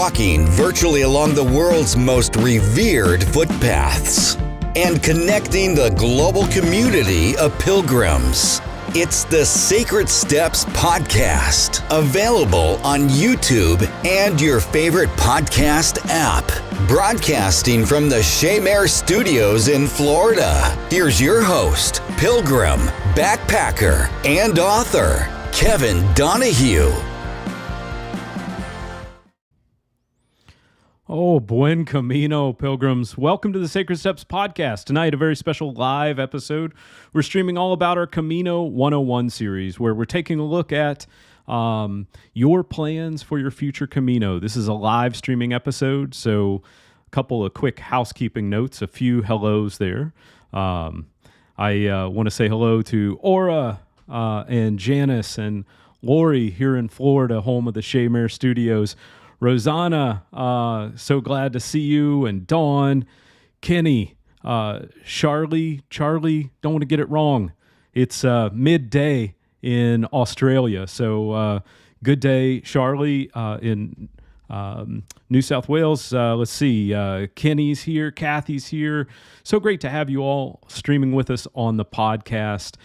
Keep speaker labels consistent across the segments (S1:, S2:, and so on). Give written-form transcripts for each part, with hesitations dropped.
S1: walking virtually along the world's most revered footpaths and connecting the global community of pilgrims. It's the Sacred Steps Podcast, available on YouTube and your favorite podcast app. Broadcasting from the Shea Mare Studios in Florida, here's your host, pilgrim, backpacker, and author, Kevin Donahue.
S2: Oh, Buen Camino, pilgrims. Welcome to the Sacred Steps Podcast. Tonight, a very special live episode. We're streaming all about our Camino 101 series, where we're taking a look at your plans for your future Camino. This is a live streaming episode, so a couple of quick housekeeping notes, a few hellos there. I want to say hello to Aura and Janice and Lori here in Florida, home of the Shea Mare Studios. Rosanna, so glad to see you, and Dawn, Kenny, Charlie, don't want to get it wrong. It's midday in Australia, so good day, Charlie, in New South Wales. Let's see, Kenny's here, Kathy's here. So great to have you all streaming with us on the podcast.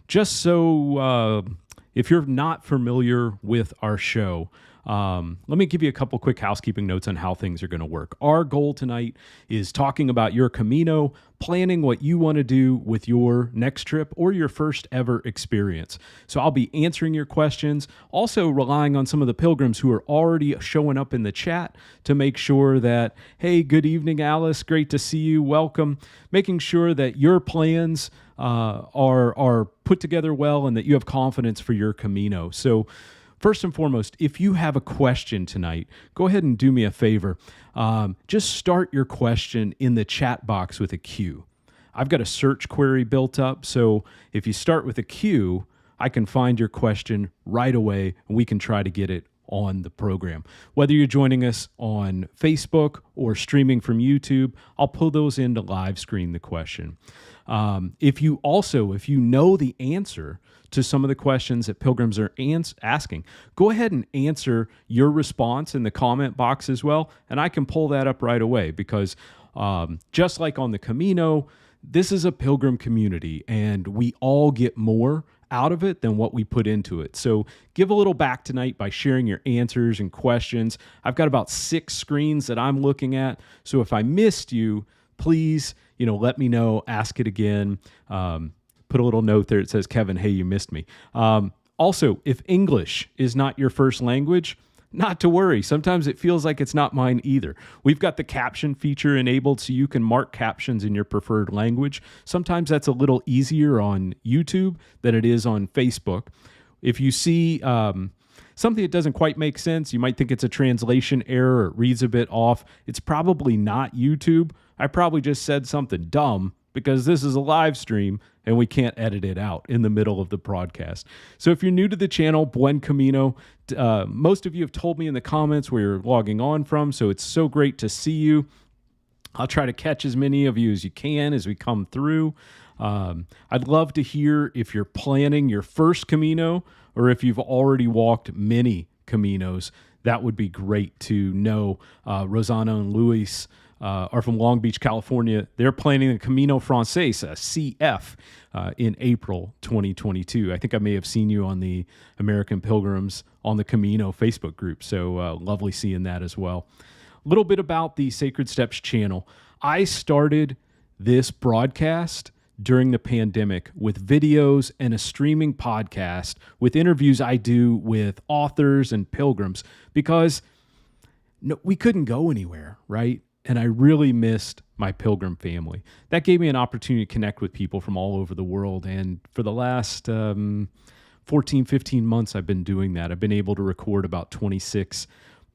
S2: Just so, if you're not familiar with our show, let me give you a couple quick housekeeping notes on how things are going to work. Our goal tonight is talking about your Camino, planning what you want to do with your next trip or your first ever experience. So I'll be answering your questions, also relying on some of the pilgrims who are already showing up in the chat to make sure that, hey, good evening, Alice, great to see you, welcome, making sure that your plans are put together well and that you have confidence for your Camino. So first and foremost, if you have a question tonight, go ahead and do me a favor. Just start your question in the chat box with a Q. I've got a search query built up, so if you start with a Q, I can find your question right away, and we can try to get it on the program. Whether you're joining us on Facebook or streaming from YouTube, I'll pull those in to live screen the question. If you know the answer to some of the questions that pilgrims are asking, go ahead and answer your response in the comment box as well, and I can pull that up right away because just like on the Camino, this is a pilgrim community, and we all get more out of it than what we put into it. So give a little back tonight by sharing your answers and questions. I've got about 6 screens that I'm looking at, so if I missed you, please, let me know, ask it again. Put a little note there that says, Kevin, hey, you missed me. Also, if English is not your first language, not to worry. Sometimes it feels like it's not mine either. We've got the caption feature enabled so you can mark captions in your preferred language. Sometimes that's a little easier on YouTube than it is on Facebook. If you see something that doesn't quite make sense, you might think it's a translation error or it reads a bit off. It's probably not YouTube. I probably just said something dumb because this is a live stream and we can't edit it out in the middle of the broadcast. So if you're new to the channel, Buen Camino, most of you have told me in the comments where you're logging on from, so it's so great to see you. I'll try to catch as many of you as you can as we come through. I'd love to hear if you're planning your first Camino or if you've already walked many Caminos. That would be great to know. Rosanna and Luis are from Long Beach, California. They're planning the Camino Frances, CF, in April 2022. I think I may have seen you on the American Pilgrims on the Camino Facebook group, so lovely seeing that as well. A little bit about the Sacred Steps channel. I started this broadcast during the pandemic with videos and a streaming podcast with interviews I do with authors and pilgrims because we couldn't go anywhere, right? And I really missed my pilgrim family. That gave me an opportunity to connect with people from all over the world. And for the last 14, 15 months, I've been doing that. I've been able to record about 26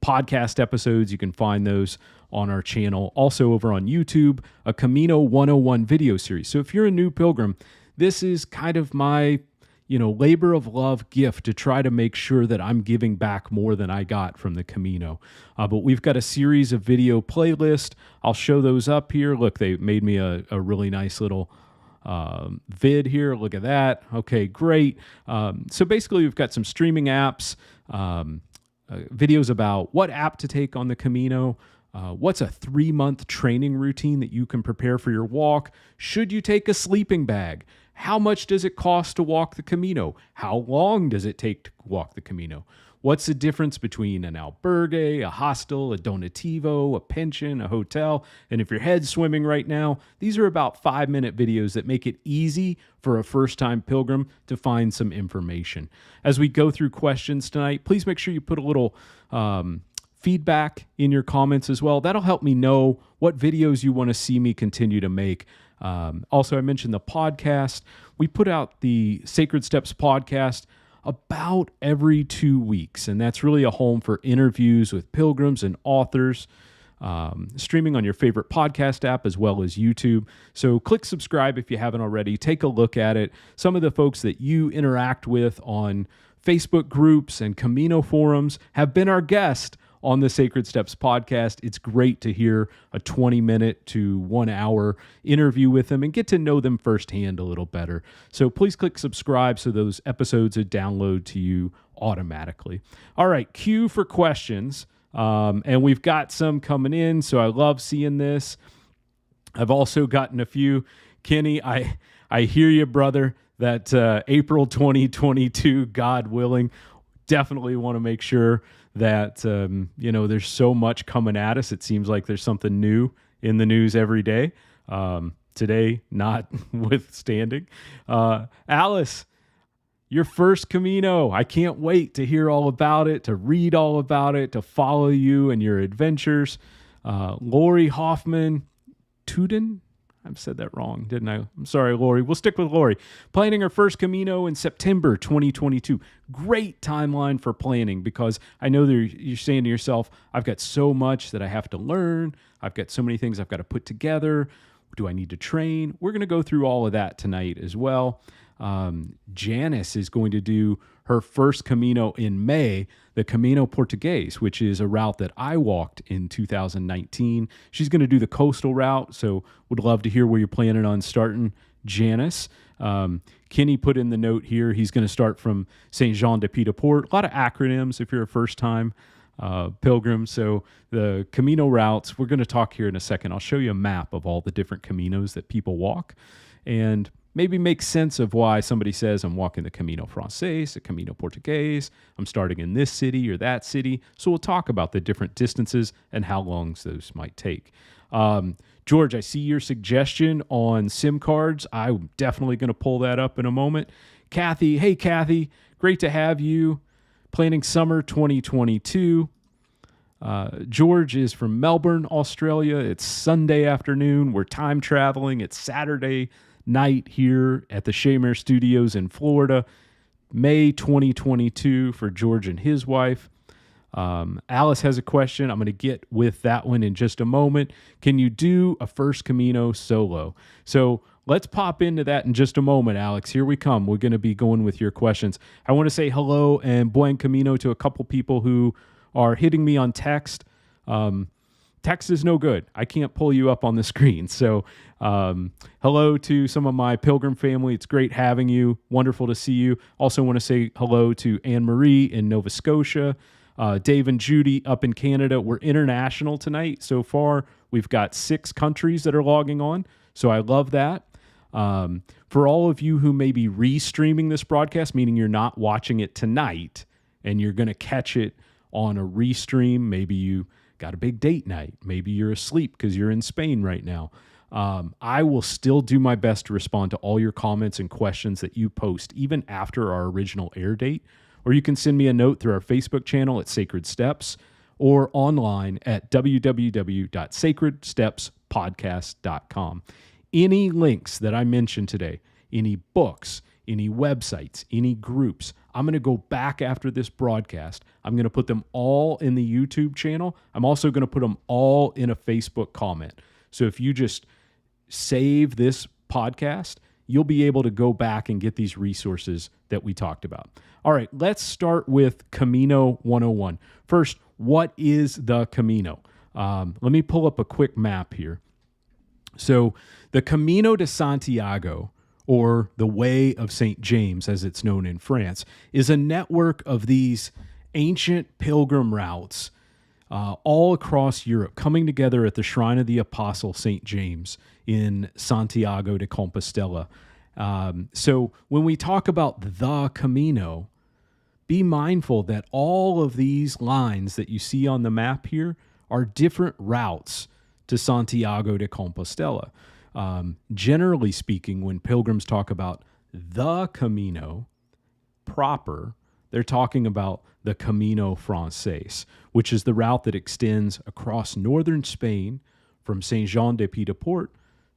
S2: podcast episodes. You can find those on our channel. Also over on YouTube, a Camino 101 video series. So if you're a new pilgrim, this is kind of my labor of love gift to try to make sure that I'm giving back more than I got from the Camino. But we've got a series of video playlist. I'll show those up here. Look, they made me a really nice little vid here. Look at that. Okay, great. So basically we've got some streaming apps, videos about what app to take on the Camino, what's a 3-month training routine that you can prepare for your walk. Should you take a sleeping bag? How much does it cost to walk the Camino? How long does it take to walk the Camino? What's the difference between an albergue, a hostel, a donativo, a pension, a hotel? And if your head's swimming right now, these are about 5-minute videos that make it easy for a first-time pilgrim to find some information. As we go through questions tonight, please make sure you put a little feedback in your comments as well. That'll help me know what videos you want to see me continue to make. Also, I mentioned the podcast. We put out the Sacred Steps podcast about every 2 weeks, and that's really a home for interviews with pilgrims and authors, streaming on your favorite podcast app as well as YouTube. So click subscribe if you haven't already. Take a look at it. Some of the folks that you interact with on Facebook groups and Camino forums have been our guest on the Sacred Steps podcast. It's great to hear a 20-minute to 1 hour interview with them and get to know them firsthand a little better. So please click subscribe so those episodes would download to you automatically. All right, queue for questions. And we've got some coming in, so I love seeing this. I've also gotten a few. Kenny, I hear you, brother, that April 2022, God willing, definitely want to make sure that, there's so much coming at us. It seems like there's something new in the news every day. Today, not withstanding. Alice, your first Camino. I can't wait to hear all about it, to read all about it, to follow you and your adventures. Lori Hoffman, Tuden? I've said that wrong, didn't I? I'm sorry, Lori. We'll stick with Lori. Planning her first Camino in September 2022. Great timeline for planning, because I know that you're saying to yourself, I've got so much that I have to learn. I've got so many things I've got to put together. Do I need to train? We're going to go through all of that tonight as well. Janice is going to do her first Camino in May, the Camino Português, which is a route that I walked in 2019. She's going to do the coastal route, so would love to hear where you're planning on starting, Janice. Kenny put in the note here, he's going to start from Saint Jean de Pied-de-Port. A lot of acronyms if you're a first-time pilgrim. So the Camino routes, we're going to talk here in a second. I'll show you a map of all the different Caminos that people walk, and maybe make sense of why somebody says, I'm walking the Camino Francés, the Camino Português, I'm starting in this city or that city. So we'll talk about the different distances and how long those might take. George, I see your suggestion on SIM cards. I'm definitely going to pull that up in a moment. Kathy, hey, Kathy, great to have you. Planning summer 2022. George is from Melbourne, Australia. It's Sunday afternoon. We're time traveling. It's Saturday night here at the Shamer Studios in Florida, May 2022 for George and his wife. Alice has a question. I'm going to get with that one in just a moment. Can you do a first Camino solo? So let's pop into that in just a moment, Alex. Here we come. We're going to be going with your questions. I want to say hello and Buen Camino to a couple people who are hitting me on text. Text is no good. I can't pull you up on the screen. So hello to some of my Pilgrim family. It's great having you. Wonderful to see you. Also want to say hello to Anne-Marie in Nova Scotia. Dave and Judy up in Canada. We're international tonight. So far, we've got 6 countries that are logging on. So I love that. For all of you who may be restreaming this broadcast, meaning you're not watching it tonight and you're going to catch it on a restream, maybe you got a big date night. Maybe you're asleep because you're in Spain right now. I will still do my best to respond to all your comments and questions that you post, even after our original air date. Or you can send me a note through our Facebook channel at Sacred Steps or online at www.sacredstepspodcast.com. Any links that I mentioned today, any books, any websites, any groups, I'm going to go back after this broadcast. I'm going to put them all in the YouTube channel. I'm also going to put them all in a Facebook comment. So if you just save this podcast, you'll be able to go back and get these resources that we talked about. All right, let's start with Camino 101. First, what is the Camino? Let me pull up a quick map here. So the Camino de Santiago, or the Way of St. James, as it's known in France, is a network of these ancient pilgrim routes all across Europe coming together at the shrine of the Apostle St. James in Santiago de Compostela. So when we talk about the Camino, be mindful that all of these lines that you see on the map here are different routes to Santiago de Compostela. Generally speaking, when pilgrims talk about the Camino proper, they're talking about the Camino Francés, which is the route that extends across northern Spain from Saint-Jean-de-Pied-de-Port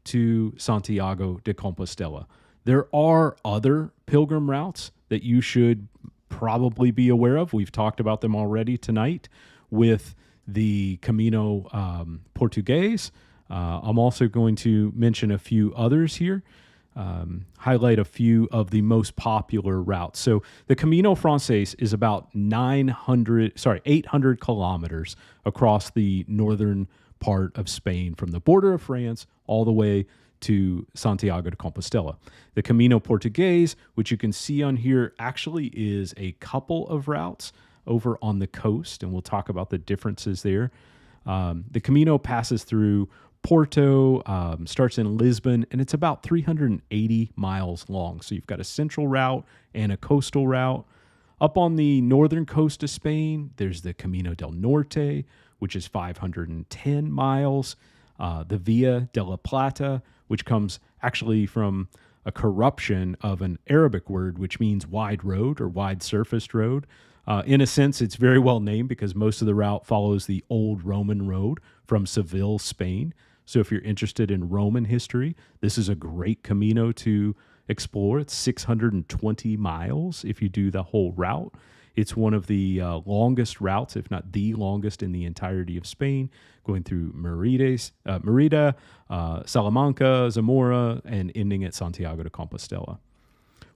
S2: to Santiago de Compostela. There are other pilgrim routes that you should probably be aware of. We've talked about them already tonight with the Camino Portuguese. I'm also going to mention a few others here, highlight a few of the most popular routes. So the Camino Francés is about 800 kilometers across the northern part of Spain from the border of France all the way to Santiago de Compostela. The Camino Portuguese, which you can see on here, actually is a couple of routes over on the coast, and we'll talk about the differences there. The Camino passes through Porto, starts in Lisbon, and it's about 380 miles long. So you've got a central route and a coastal route. Up on the northern coast of Spain, there's the Camino del Norte, which is 510 miles. The Via de la Plata, which comes actually from a corruption of an Arabic word, which means wide road or wide surfaced road. In a sense, it's very well named because most of the route follows the old Roman road from Seville, Spain. So if you're interested in Roman history, this is a great Camino to explore. It's 620 miles if you do the whole route. It's one of the longest routes, if not the longest, in the entirety of Spain, going through Merida, Salamanca, Zamora, and ending at Santiago de Compostela.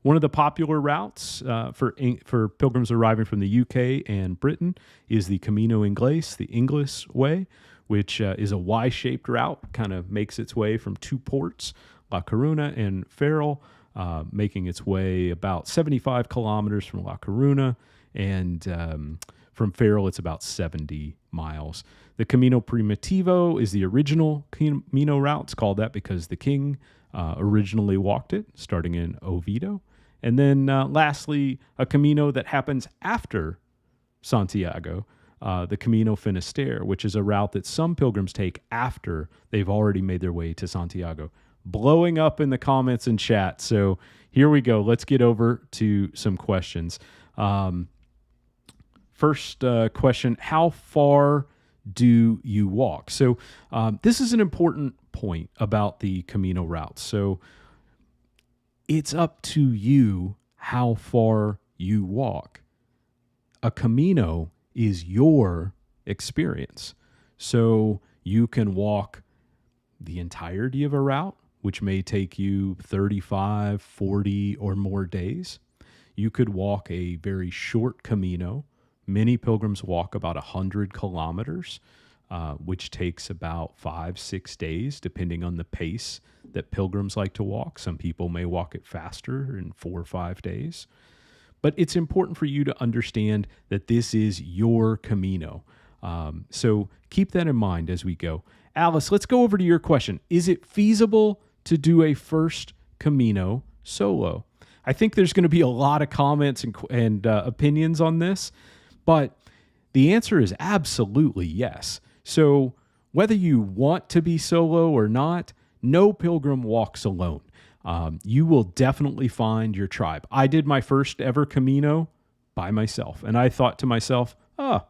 S2: One of the popular routes for pilgrims arriving from the UK and Britain is the Camino Inglés, the English way, which is a Y-shaped route, kind of makes its way from two ports, La Coruna and Ferrol, making its way about 75 kilometers from La Coruna, and from Ferrol, it's about 70 miles. The Camino Primitivo is the original Camino route. It's called that because the king originally walked it, starting in Oviedo. And then lastly, a Camino that happens after Santiago, the Camino Finisterre, which is a route that some pilgrims take after they've already made their way to Santiago. Blowing up in the comments and chat. So here we go. Let's get over to some questions. First question, how far do you walk? So this is an important point about the Camino route. So it's up to you how far you walk. A Camino is your experience. So you can walk the entirety of a route, which may take you 35, 40 or more days. You could walk a very short Camino. Many pilgrims walk about 100 kilometers, which takes about 5-6 days, depending on the pace that pilgrims like to walk. Some people may walk it faster in 4 or 5 days. But it's important for you to understand that this is your Camino. So keep that in mind as we go. Alice, let's go over to your question. Is it feasible to do a first Camino solo? I think there's going to be a lot of comments and opinions on this, but the answer is absolutely yes. So whether you want to be solo or not, no pilgrim walks alone. You will definitely find your tribe. I did my first ever Camino by myself, and I thought to myself, I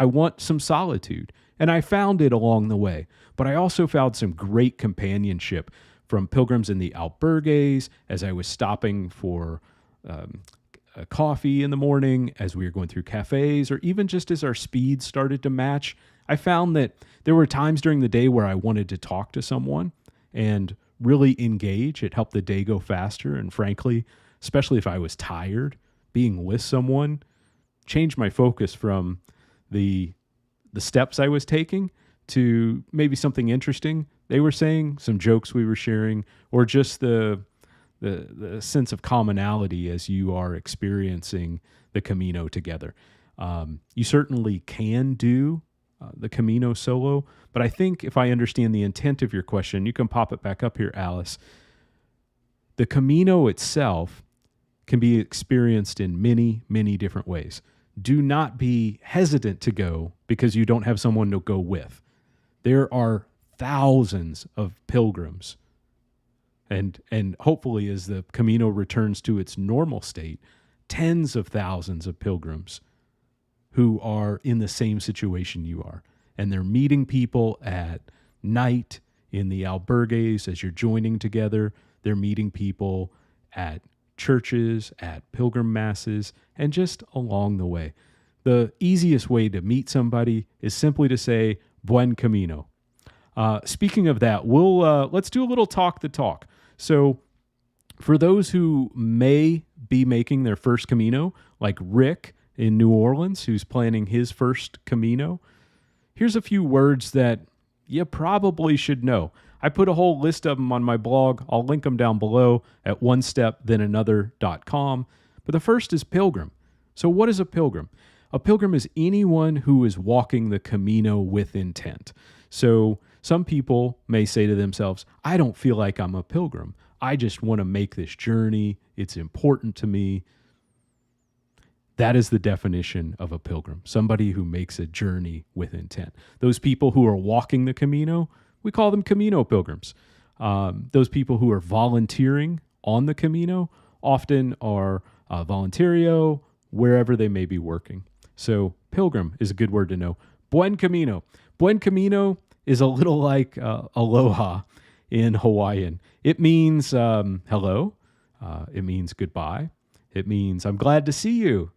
S2: want some solitude. And I found it along the way. But I also found some great companionship from pilgrims in the Albergues as I was stopping for a coffee in the morning, as we were going through cafes, or even just as our speeds started to match. I found that there were times during the day where I wanted to talk to someone and really engage. It helped the day go faster. And frankly, especially if I was tired, being with someone changed my focus from the steps I was taking to maybe something interesting they were saying, some jokes we were sharing, or just the the sense of commonality as you are experiencing the Camino together. You certainly can do the Camino solo, but I think if I understand the intent of your question, you can pop it back up here, Alice. The Camino itself can be experienced in many, many different ways. Do not be hesitant to go because you don't have someone to go with. There are thousands of pilgrims, and hopefully as the Camino returns to its normal state, tens of thousands of pilgrims who are in the same situation you are. And they're meeting people at night in the albergues as you're joining together. They're meeting people at churches, at pilgrim masses, and just along the way. The easiest way to meet somebody is simply to say, Buen Camino. Speaking of that, let's do a little talk the talk. So for those who may be making their first Camino, like Rick in New Orleans, who's planning his first Camino, here's a few words that you probably should know. I put a whole list of them on my blog. I'll link them down below at onestepthenanother.com. But the first is pilgrim. So what is a pilgrim? A pilgrim is anyone who is walking the Camino with intent. So some people may say to themselves, I don't feel like I'm a pilgrim. I just want to make this journey. It's important to me. That is the definition of a pilgrim, somebody who makes a journey with intent. Those people who are walking the Camino, we call them Camino pilgrims. Those people who are volunteering on the Camino often are voluntario, wherever they may be working. So pilgrim is a good word to know. Buen Camino. Buen Camino is a little like aloha in Hawaiian. It means hello. It means goodbye. It means I'm glad to see you.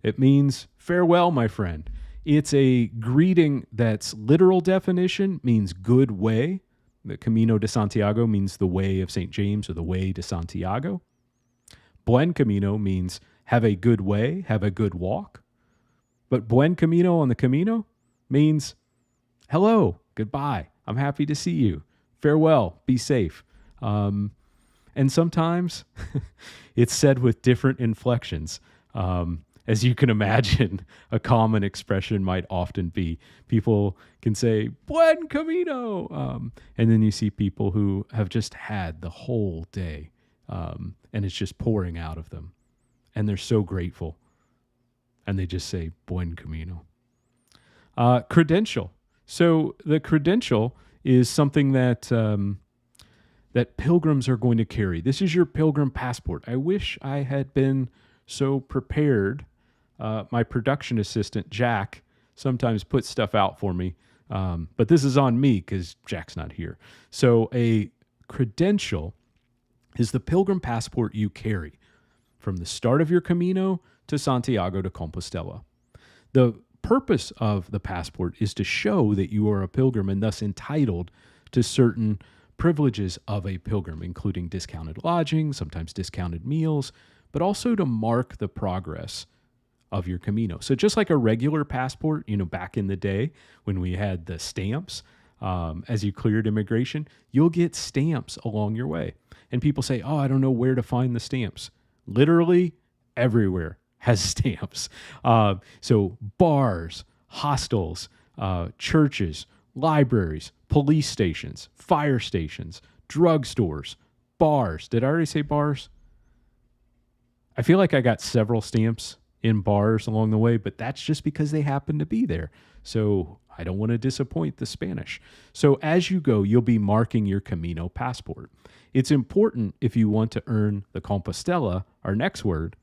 S2: It means farewell, my friend. It's a greeting that's literal definition means good way. The Camino de Santiago means the way of St. James or the way to Santiago. Buen Camino means have a good way, have a good walk. But Buen Camino on the Camino means hello, goodbye, I'm happy to see you, farewell, be safe. And sometimes it's said with different inflections. As you can imagine, a common expression might often be people can say, Buen Camino. And then you see people who have just had the whole day and it's just pouring out of them. And they're so grateful. And they just say, Buen Camino. Credential. So the credential is something that that pilgrims are going to carry. This is your pilgrim passport. I wish I had been so prepared. My production assistant, Jack, sometimes puts stuff out for me. But this is on me because Jack's not here. So a credential is the pilgrim passport you carry from the start of your Camino to Santiago de Compostela. The purpose of the passport is to show that you are a pilgrim and thus entitled to certain privileges of a pilgrim, including discounted lodging, sometimes discounted meals, but also to mark the progress of your Camino. So just like a regular passport, back in the day when we had the stamps, as you cleared immigration, you'll get stamps along your way. And people say, oh, I don't know where to find the stamps. Literally everywhere has stamps. So bars, hostels, churches, libraries, police stations, fire stations, drugstores, bars. Did I already say bars? I feel like I got several stamps in bars along the way, but that's just because they happen to be there. So I don't want to disappoint the Spanish. So as you go, you'll be marking your Camino passport. It's important if you want to earn the Compostela, our next word,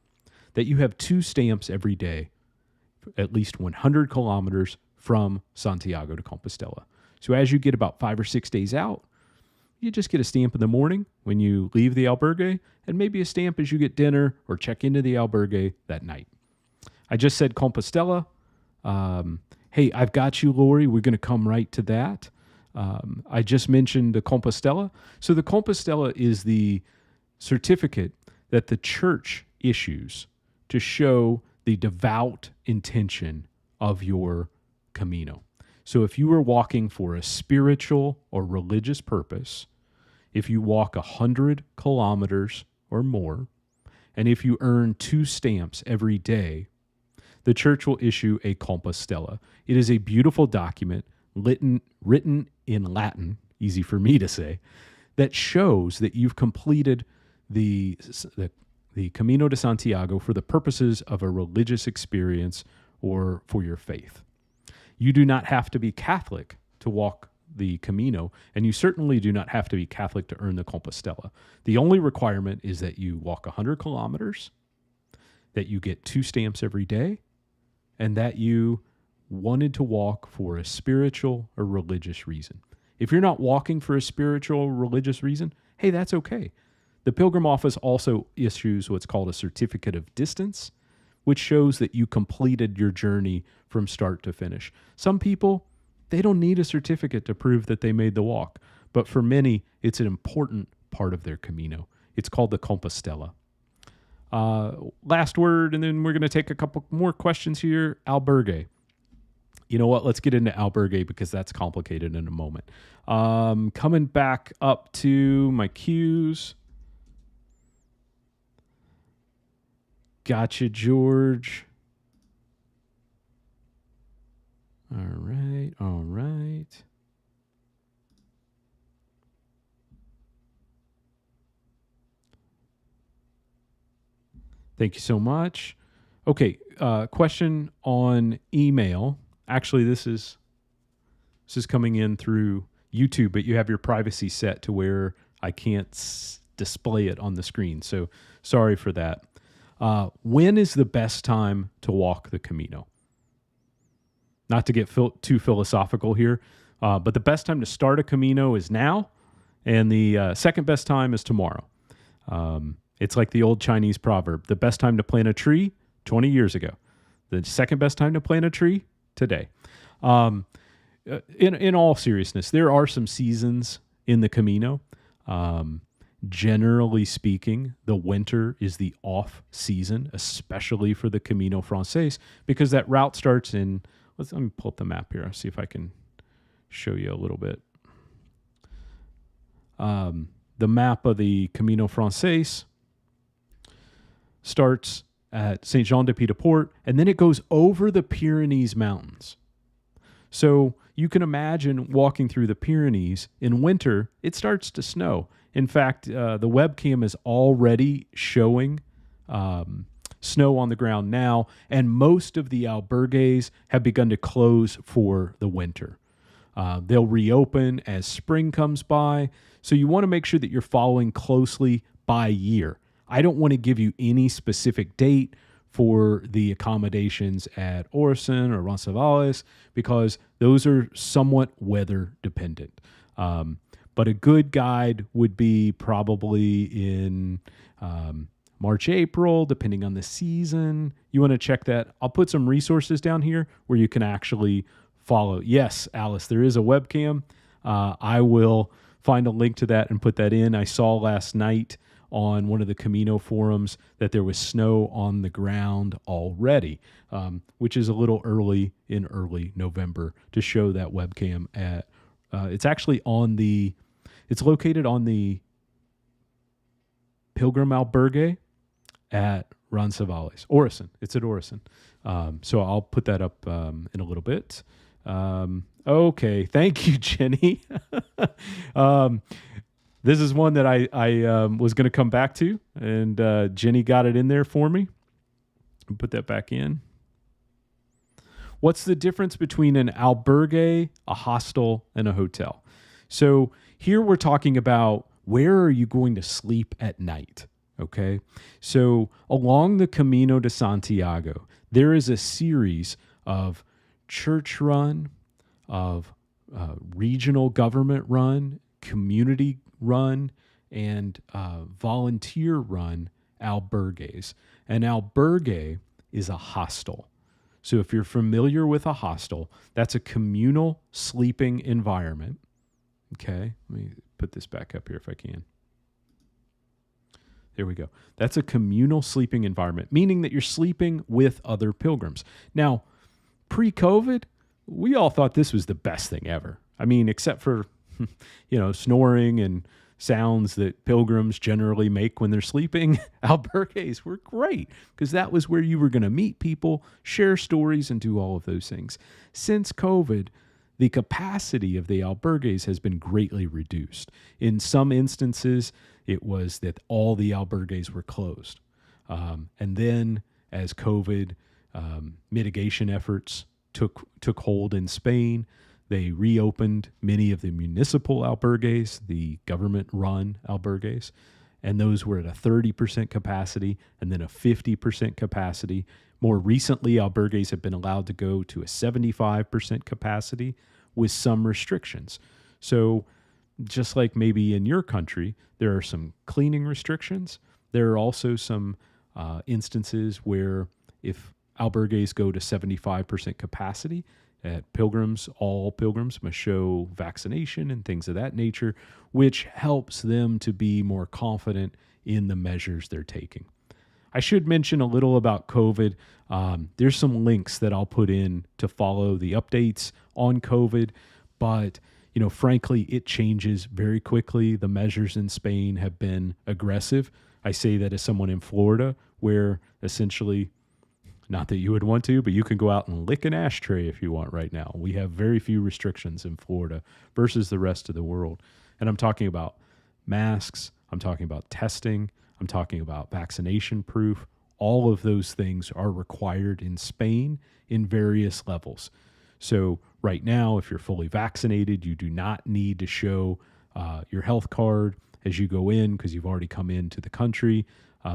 S2: that you have 2 stamps every day, at least 100 kilometers from Santiago de Compostela. So as you get about 5 or 6 days out, you just get a stamp in the morning when you leave the albergue, and maybe a stamp as you get dinner or check into the albergue that night. I just said Compostela. Hey, I've got you, Lori. We're going to come right to that. I just mentioned the Compostela. So the Compostela is the certificate that the church issues to show the devout intention of your Camino. So if you are walking for a spiritual or religious purpose, if you walk 100 kilometers or more, and if you earn 2 stamps every day, the church will issue a Compostela. It is a beautiful document written in Latin, easy for me to say, that shows that you've completed the Camino de Santiago for the purposes of a religious experience or for your faith. You do not have to be Catholic to walk the Camino, and you certainly do not have to be Catholic to earn the Compostela. The only requirement is that you walk 100 kilometers, that you get 2 stamps every day, and that you wanted to walk for a spiritual or religious reason. If you're not walking for a spiritual or religious reason, hey, that's okay. The Pilgrim Office also issues what's called a certificate of distance, which shows that you completed your journey from start to finish. Some people, they don't need a certificate to prove that they made the walk, but for many, it's an important part of their Camino. It's called the Compostela. Last word, and then we're going to take a couple more questions here. Albergue. You know what? Let's get into Albergue because that's complicated in a moment. Coming back up to my cues. Gotcha, George. All right. Thank you so much. Okay, question on email. Actually, this is coming in through YouTube, but you have your privacy set to where I can't display it on the screen. So sorry for that. When is the best time to walk the Camino? Not to get too philosophical here, but the best time to start a Camino is now, and the second best time is tomorrow. It's like the old Chinese proverb, the best time to plant a tree, 20 years ago. The second best time to plant a tree, today. In all seriousness, there are some seasons in the Camino. Generally speaking, the winter is the off season, especially for the Camino Francés, because that route starts in, let me pull up the map here. I'll see if I can show you a little bit. The map of the Camino Francés starts at Saint-Jean-de-Pied-de-Port, and then it goes over the Pyrenees Mountains. So you can imagine walking through the Pyrenees. In winter, it starts to snow. In fact, the webcam is already showing snow on the ground now, and most of the albergues have begun to close for the winter. They'll reopen as spring comes by, so you want to make sure that you're following closely by year. I don't want to give you any specific date for the accommodations at Orson or Roncesvalles because those are somewhat weather dependent. But a good guide would be probably in March, April, depending on the season. You want to check that. I'll put some resources down here where you can actually follow. Yes, Alice, there is a webcam. I will find a link to that and put that in. I saw last night on one of the Camino forums that there was snow on the ground already, which is a little early in early November to show that webcam at, it's actually it's located on the Pilgrim Albergue at Roncesvalles. Orison. It's at Orison. So I'll put that up in a little bit. Okay. Thank you, Jenny. This is one that I was going to come back to, and Jenny got it in there for me. Put that back in. What's the difference between an albergue, a hostel, and a hotel? So here we're talking about where are you going to sleep at night, okay? So along the Camino de Santiago, there is a series of church-run, of regional government-run, community-run, and volunteer-run albergues. An albergue is a hostel. So if you're familiar with a hostel, that's a communal sleeping environment. Okay, let me put this back up here if I can. There we go. That's a communal sleeping environment, meaning that you're sleeping with other pilgrims. Now, pre-COVID, we all thought this was the best thing ever. I mean, except for, snoring and sounds that pilgrims generally make when they're sleeping, albergues were great because that was where you were going to meet people, share stories, and do all of those things. Since COVID, the capacity of the albergues has been greatly reduced. In some instances, it was that all the albergues were closed. And then as COVID mitigation efforts took hold in Spain, they reopened many of the municipal albergues, the government-run albergues, and those were at a 30% capacity and then a 50% capacity. More recently, albergues have been allowed to go to a 75% capacity with some restrictions. So just like maybe in your country, there are some cleaning restrictions. There are also some instances where if albergues go to 75% capacity, at pilgrims, all pilgrims must show vaccination and things of that nature, which helps them to be more confident in the measures they're taking. I should mention a little about COVID. There's some links that I'll put in to follow the updates on COVID, but frankly, it changes very quickly. The measures in Spain have been aggressive. I say that as someone in Florida, where essentially, not that you would want to, but you can go out and lick an ashtray if you want right now. We have very few restrictions in Florida versus the rest of the world. And I'm talking about masks. I'm talking about testing. I'm talking about vaccination proof. All of those things are required in Spain in various levels. So right now, if you're fully vaccinated, you do not need to show your health card as you go in because you've already come into the country,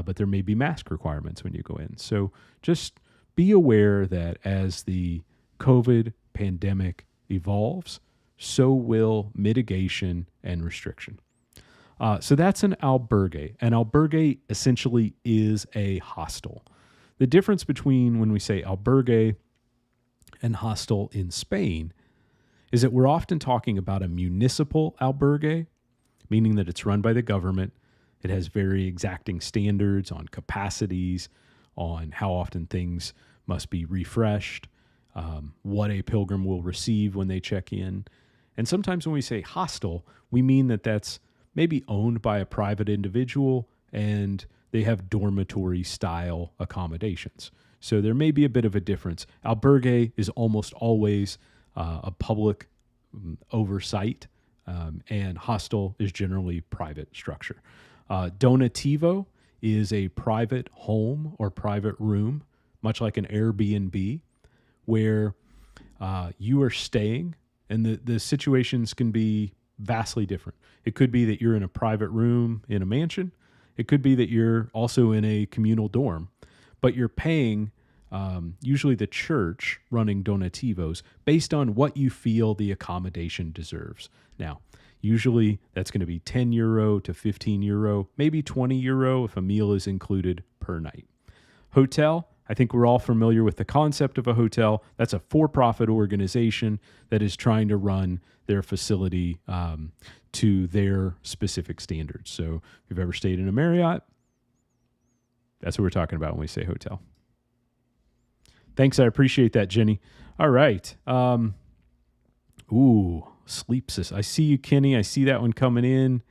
S2: but there may be mask requirements when you go in. So just be aware that as the COVID pandemic evolves, so will mitigation and restriction. So that's an albergue. An albergue essentially is a hostel. The difference between when we say albergue and hostel in Spain is that we're often talking about a municipal albergue, meaning that it's run by the government. It has very exacting standards on capacities, on how often things must be refreshed, what a pilgrim will receive when they check in. And sometimes when we say hostel, we mean that that's maybe owned by a private individual and they have dormitory style accommodations. So there may be a bit of a difference. Albergue is almost always a public oversight, and hostel is generally private structure. Donativo is a private home or private room, much like an Airbnb, where you are staying, and the situations can be vastly different. It could be that you're in a private room in a mansion. It could be that you're also in a communal dorm, but you're paying usually the church running donativos based on what you feel the accommodation deserves. Now, usually that's going to be 10 euro to 15 euro, maybe 20 euro if a meal is included per night. Hotel, I think we're all familiar with the concept of a hotel. That's a for-profit organization that is trying to run their facility to their specific standards. So if you've ever stayed in a Marriott, that's what we're talking about when we say hotel. Thanks, I appreciate that, Jenny. All right. Sleep system. I see you, Kenny. I see that one coming in.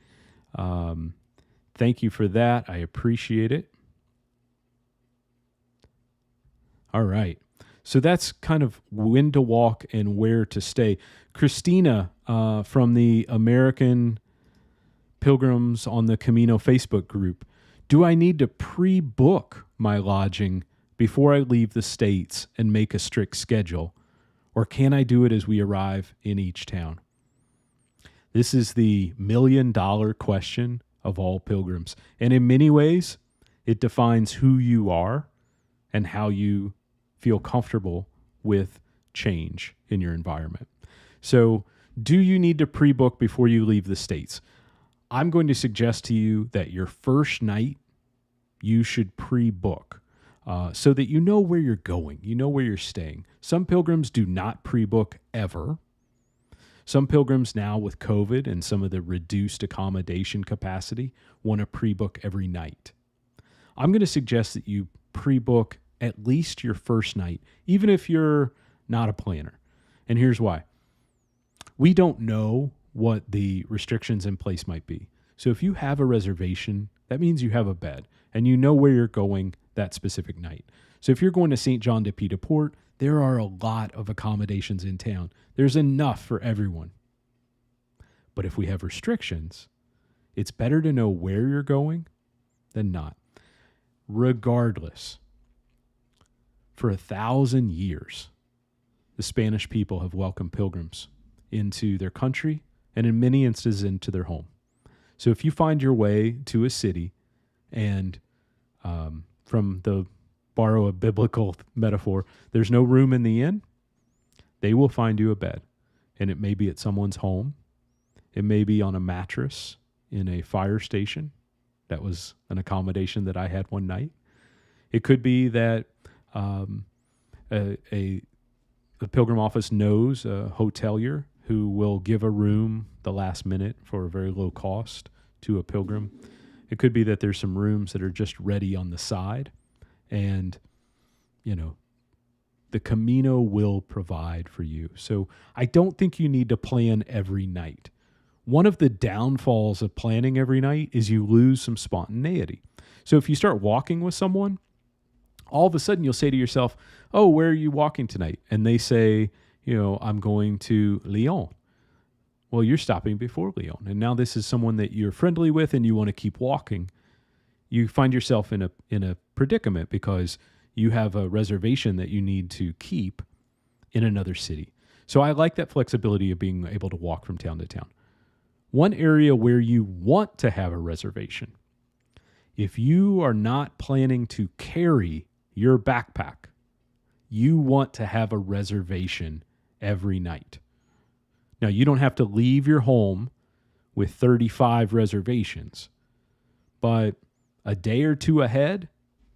S2: Thank you for that. I appreciate it. All right. So that's kind of when to walk and where to stay. Christina from the American Pilgrims on the Camino Facebook group. Do I need to pre-book my lodging before I leave the States and make a strict schedule? Or can I do it as we arrive in each town? This is the $1 million question of all pilgrims. And in many ways, it defines who you are and how you feel comfortable with change in your environment. So, do you need to pre-book before you leave the States? I'm going to suggest to you that your first night, you should pre-book so that you know where you're going, you know where you're staying. Some pilgrims do not pre-book ever. Some pilgrims now with COVID and some of the reduced accommodation capacity want to pre-book every night. I'm going to suggest that you pre-book at least your first night, even if you're not a planner. And here's why. We don't know what the restrictions in place might be. So if you have a reservation, that means you have a bed and you know where you're going that specific night. So if you're going to St. John de Pied de Port, there are a lot of accommodations in town. There's enough for everyone. But if we have restrictions, it's better to know where you're going than not. Regardless, for 1,000 years, the Spanish people have welcomed pilgrims into their country and in many instances into their home. So if you find your way to a city and from the borrow a biblical metaphor, there's no room in the inn, they will find you a bed. And it may be at someone's home. It may be on a mattress in a fire station. That was an accommodation that I had one night. It could be that the Pilgrim office knows a hotelier who will give a room the last minute for a very low cost to a pilgrim. It could be that there's some rooms that are just ready on the side, and, the Camino will provide for you. So I don't think you need to plan every night. One of the downfalls of planning every night is you lose some spontaneity. So if you start walking with someone, all of a sudden you'll say to yourself, oh, where are you walking tonight? And they say, I'm going to Lyon. Well, you're stopping before Lyon. And now this is someone that you're friendly with and you want to keep walking. You find yourself in a predicament because you have a reservation that you need to keep in another city. So I like that flexibility of being able to walk from town to town. One area where you want to have a reservation, if you are not planning to carry your backpack, you want to have a reservation every night. Now, you don't have to leave your home with 35 reservations, but a day or two ahead,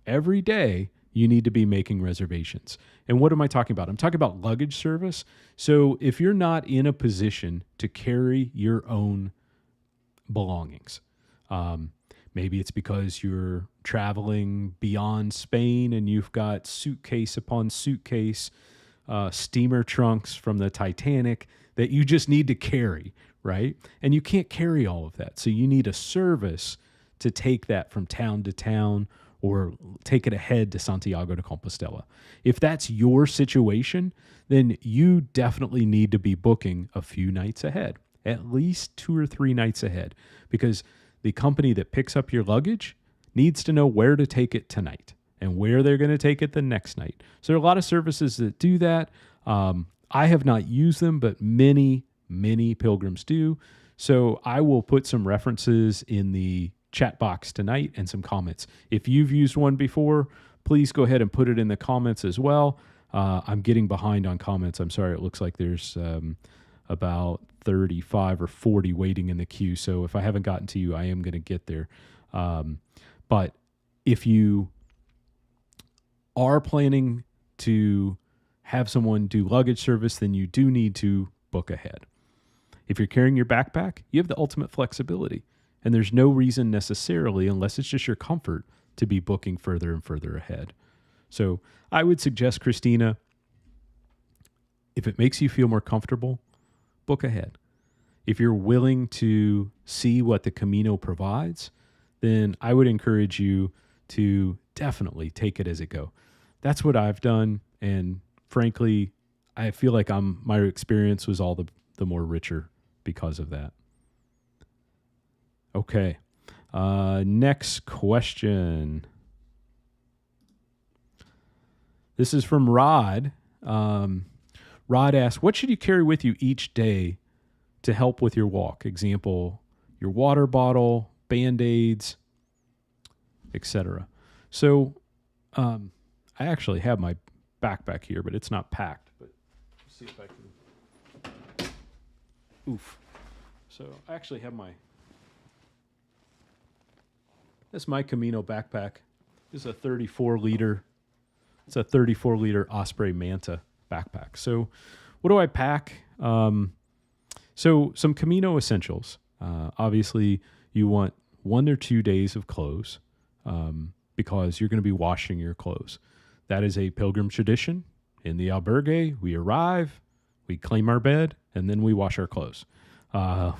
S2: every day, you need to be making reservations. And what am I talking about? I'm talking about luggage service. So if you're not in a position to carry your own belongings, maybe it's because you're traveling beyond Spain and you've got suitcase upon suitcase, steamer trunks from the Titanic that you just need to carry, right? And you can't carry all of that. So you need a service to take that from town to town or take it ahead to Santiago de Compostela. If that's your situation, then you definitely need to be booking a few nights ahead, at least 2 or 3 nights ahead, because the company that picks up your luggage needs to know where to take it tonight and where they're going to take it the next night. So there are a lot of services that do that. I have not used them, but many, many pilgrims do. So I will put some references in the chat box tonight and some comments. If you've used one before, please go ahead and put it in the comments as well. I'm getting behind on comments. I'm sorry. It looks like there's about 35 or 40 waiting in the queue. So if I haven't gotten to you, I am going to get there. But if you are planning to have someone do luggage service, then you do need to book ahead. If you're carrying your backpack, you have the ultimate flexibility. And there's no reason necessarily, unless it's just your comfort, to be booking further and further ahead. So I would suggest, Christina, if it makes you feel more comfortable, book ahead. If you're willing to see what the Camino provides, then I would encourage you to definitely take it as it go. That's what I've done. And frankly, I feel like my experience was all the more richer because of that. Okay. Next question. This is from Rod. Rod asks, what should you carry with you each day to help with your walk? Example, your water bottle, Band-Aids, etc. So I actually have my backpack here, but it's not packed. But let's see if I can. Oof. So I actually have That's my Camino backpack. This is a 34-liter. It's a 34-liter Osprey Manta backpack. So what do I pack? So some Camino essentials. Obviously, you want 1 or 2 days of clothes because you're going to be washing your clothes. That is a pilgrim tradition. In the albergue, we arrive, we claim our bed, and then we wash our clothes.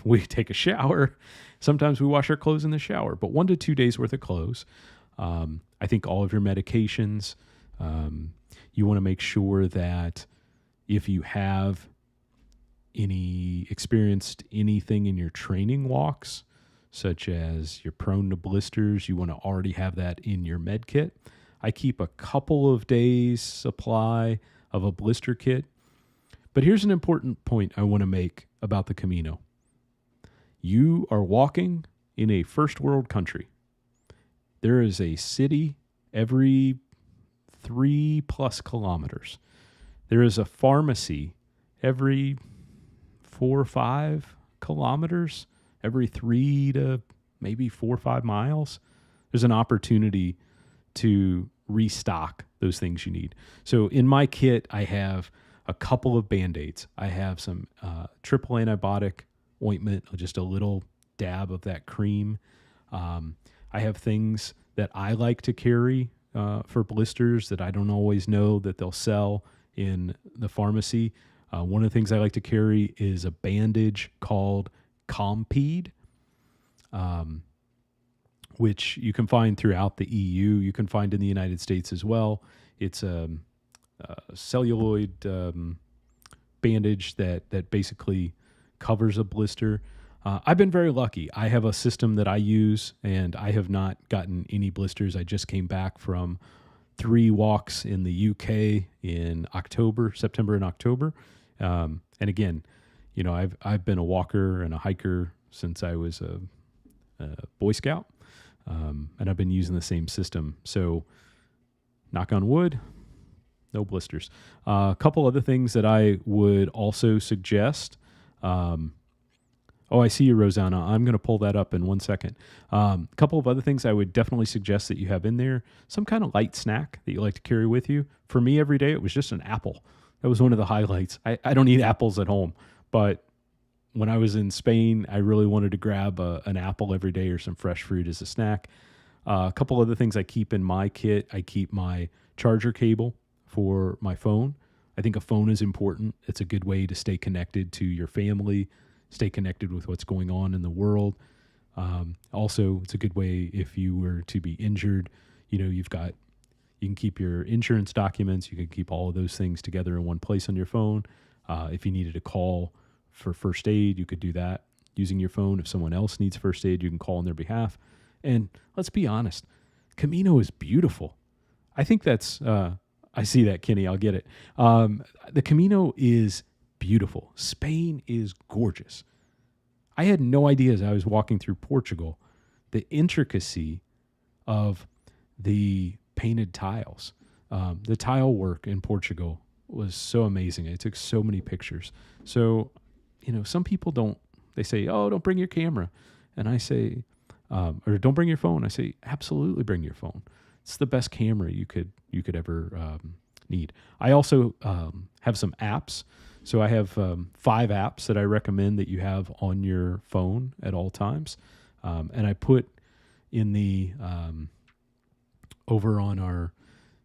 S2: We take a shower. Sometimes we wash our clothes in the shower, but 1 to 2 days worth of clothes. I think all of your medications, you want to make sure that if you have experienced anything in your training walks, such as you're prone to blisters, you want to already have that in your med kit. I keep a couple of days supply of a blister kit. But here's an important point I want to make about the Camino. You are walking in a first world country. There is a city every 3+ kilometers. There is a pharmacy every 4 or 5 kilometers, every 3 to maybe 4 or 5 miles. There's an opportunity to restock those things you need. So in my kit, I have a couple of Band-Aids. I have some triple antibiotic ointment, just a little dab of that cream. I have things that I like to carry for blisters that I don't always know that they'll sell in the pharmacy. One of the things I like to carry is a bandage called Compede, which you can find throughout the EU. You can find in the United States as well. It's a celluloid bandage that basically covers a blister. I've been very lucky. I have a system that I use, and I have not gotten any blisters. I just came back from 3 walks in the UK in September and October. And again, I've been a walker and a hiker since I was a Boy Scout, and I've been using the same system. So, knock on wood, no blisters. A couple other things that I would also suggest. I see you, Rosanna. I'm going to pull that up in 1 second. A couple of other things I would definitely suggest that you have in there. Some kind of light snack that you like to carry with you. For me, every day, it was just an apple. That was one of the highlights. I don't eat apples at home, but when I was in Spain, I really wanted to grab an apple every day or some fresh fruit as a snack. A couple other things I keep in my kit. I keep my charger cable for my phone. I think a phone is important. It's a good way to stay connected to your family, stay connected with what's going on in the world. Also, it's a good way if you were to be injured. You can keep your insurance documents. You can keep all of those things together in one place on your phone. If you needed a call for first aid, you could do that using your phone. If someone else needs first aid, you can call on their behalf. And let's be honest, Camino is beautiful. I think that's, I see that, Kenny, I'll get it. The Camino is beautiful. Spain is gorgeous. I had no idea as I was walking through Portugal, the intricacy of the painted tiles. The tile work in Portugal was so amazing. I took so many pictures. So, some people they say, oh, don't bring your camera. And I say, or don't bring your phone. I say, absolutely bring your phone. It's the best camera you could ever need. I also have some apps. So I have 5 apps that I recommend that you have on your phone at all times. And I put in the over on our